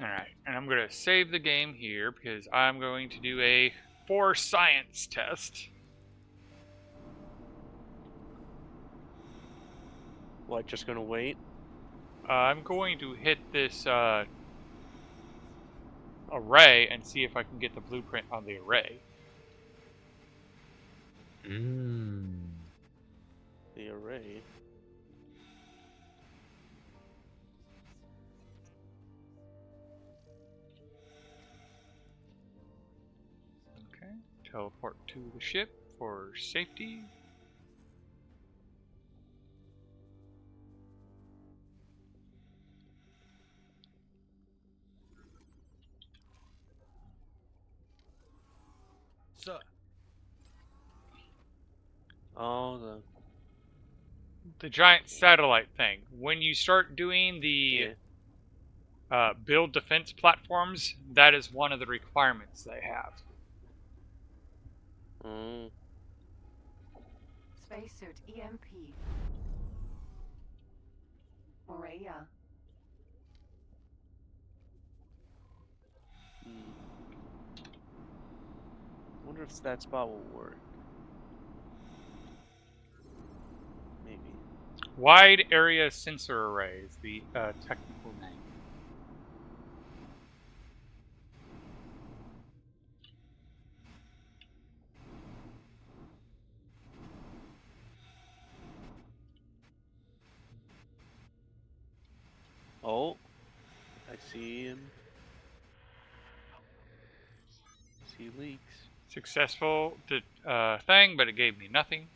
Alright, and I'm going to save the game here because I'm going to do a 4 science test. What, just gonna wait? I'm going to hit this array and see if I can get the blueprint on the array. The array. Okay, teleport to the ship for safety. Sir. Oh, The giant satellite thing. When you start doing the build defense platforms, that is one of the requirements they have. Spacesuit EMP. Morea. wonder if that spot will work. Maybe. Wide area sensor array is the technical name. Oh, I see him. I see leaks. Successful thing, but it gave me nothing.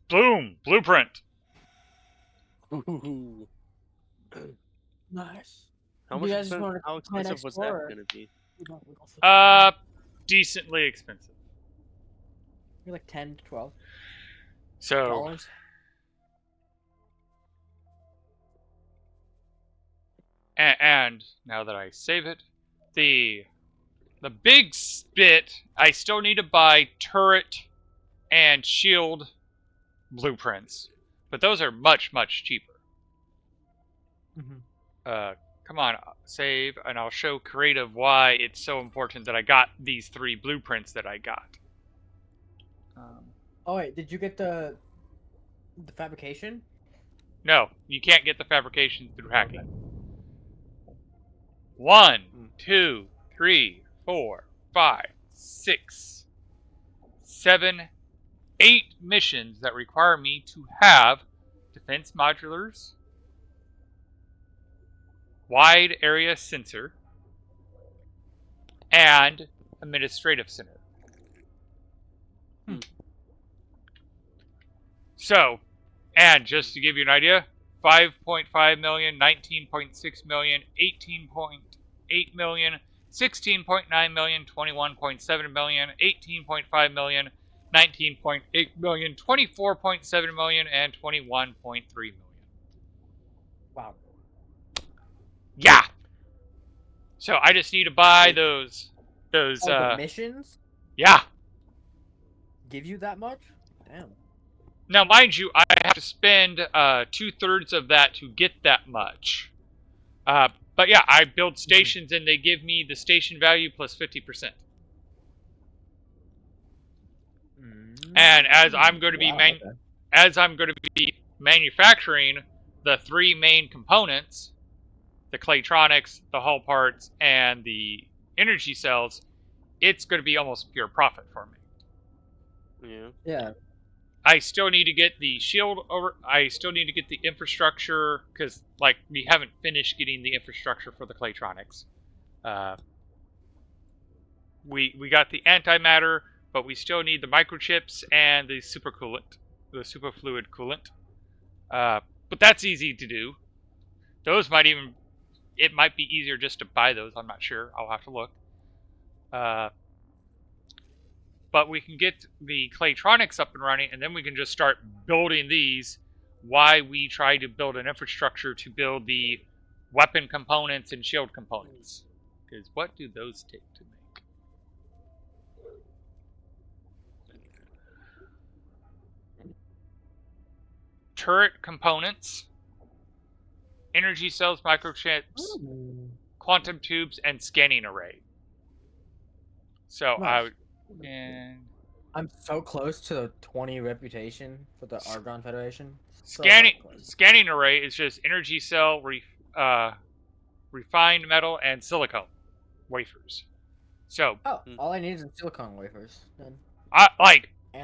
Boom! Blueprint! Ooh. Nice. How Do you much guys just wanna how play expensive next was door, that gonna be? Decently expensive. You're like 10 to 12 So, dollars. and now that I save it, the big bit, I still need to buy turret and shield blueprints, but those are much, much cheaper. Come on, save, and I'll show creative why it's so important that I got these 3 blueprints that I got. Oh wait, did you get the fabrication? No, you can't get the fabrication through hacking. 1, 2, 3, 4, 5, 6, 7, 8 missions that require me to have defense modulars, wide area sensor, and administrative center. So, and just to give you an idea, 5.5 million, 19.6 million, 18.8 million, 16.9 million, 21.7 million, 18.5 million, 19.8 million, 24.7 million, and 21.3 million. Wow. Yeah. So I just need to buy those the missions yeah. give you that much? Damn. Now, mind you, I have to spend 2/3 of that to get that much. But yeah, I build stations and they give me the station value plus 50%. And as I'm going to be manufacturing the 3 main components, the claytronics, the hull parts, and the energy cells, it's going to be almost pure profit for me. Yeah. Yeah. I still need to get the shield over. I still need to get the infrastructure because, like, we haven't finished getting the infrastructure for the claytronics. We got the antimatter, but we still need the microchips and the supercoolant, the superfluid coolant. But that's easy to do. Those might even... It might be easier just to buy those. I'm not sure. I'll have to look. But we can get the Claytronics up and running, and then we can just start building these while we try to build an infrastructure to build the weapon components and shield components. Because what do those take to make? Turret components, energy cells, microchips, quantum tubes, and scanning array. So Nice. I would... And I'm so close to the 20 reputation for the Argon Federation. So close. scanning array is just energy cell, refined metal, and silicone wafers. So all I need is silicone wafers. Then.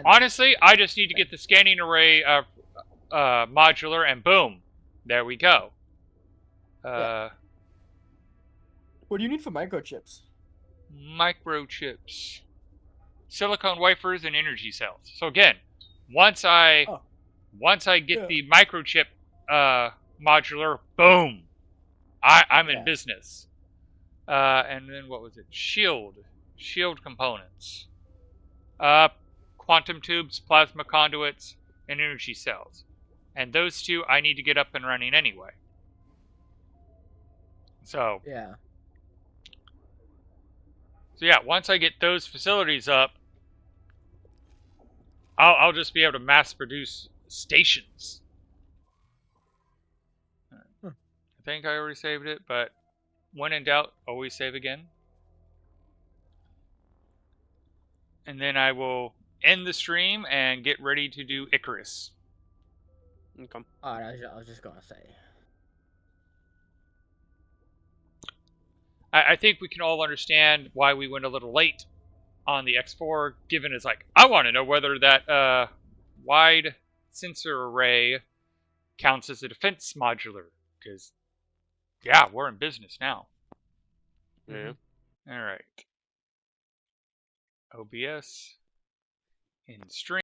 Honestly, I just need to get the scanning array modular, and boom, there we go. What do you need for microchips? Microchips, silicone wafers, and energy cells. So again, once I get the microchip modular, boom, I'm in business. And then what was it? Shield components, quantum tubes, plasma conduits, and energy cells. And those two I need to get up and running anyway. So yeah, once I get those facilities up, I'll just be able to mass produce stations. I think I already saved it, but when in doubt, always save again. And then I will end the stream and get ready to do Icarus. Okay. I was just gonna say. I think we can all understand why we went a little late on the X4, given it's like, I want to know whether that wide sensor array counts as a defense modular. Because, yeah, we're in business now. Yeah. All right. OBS in stream.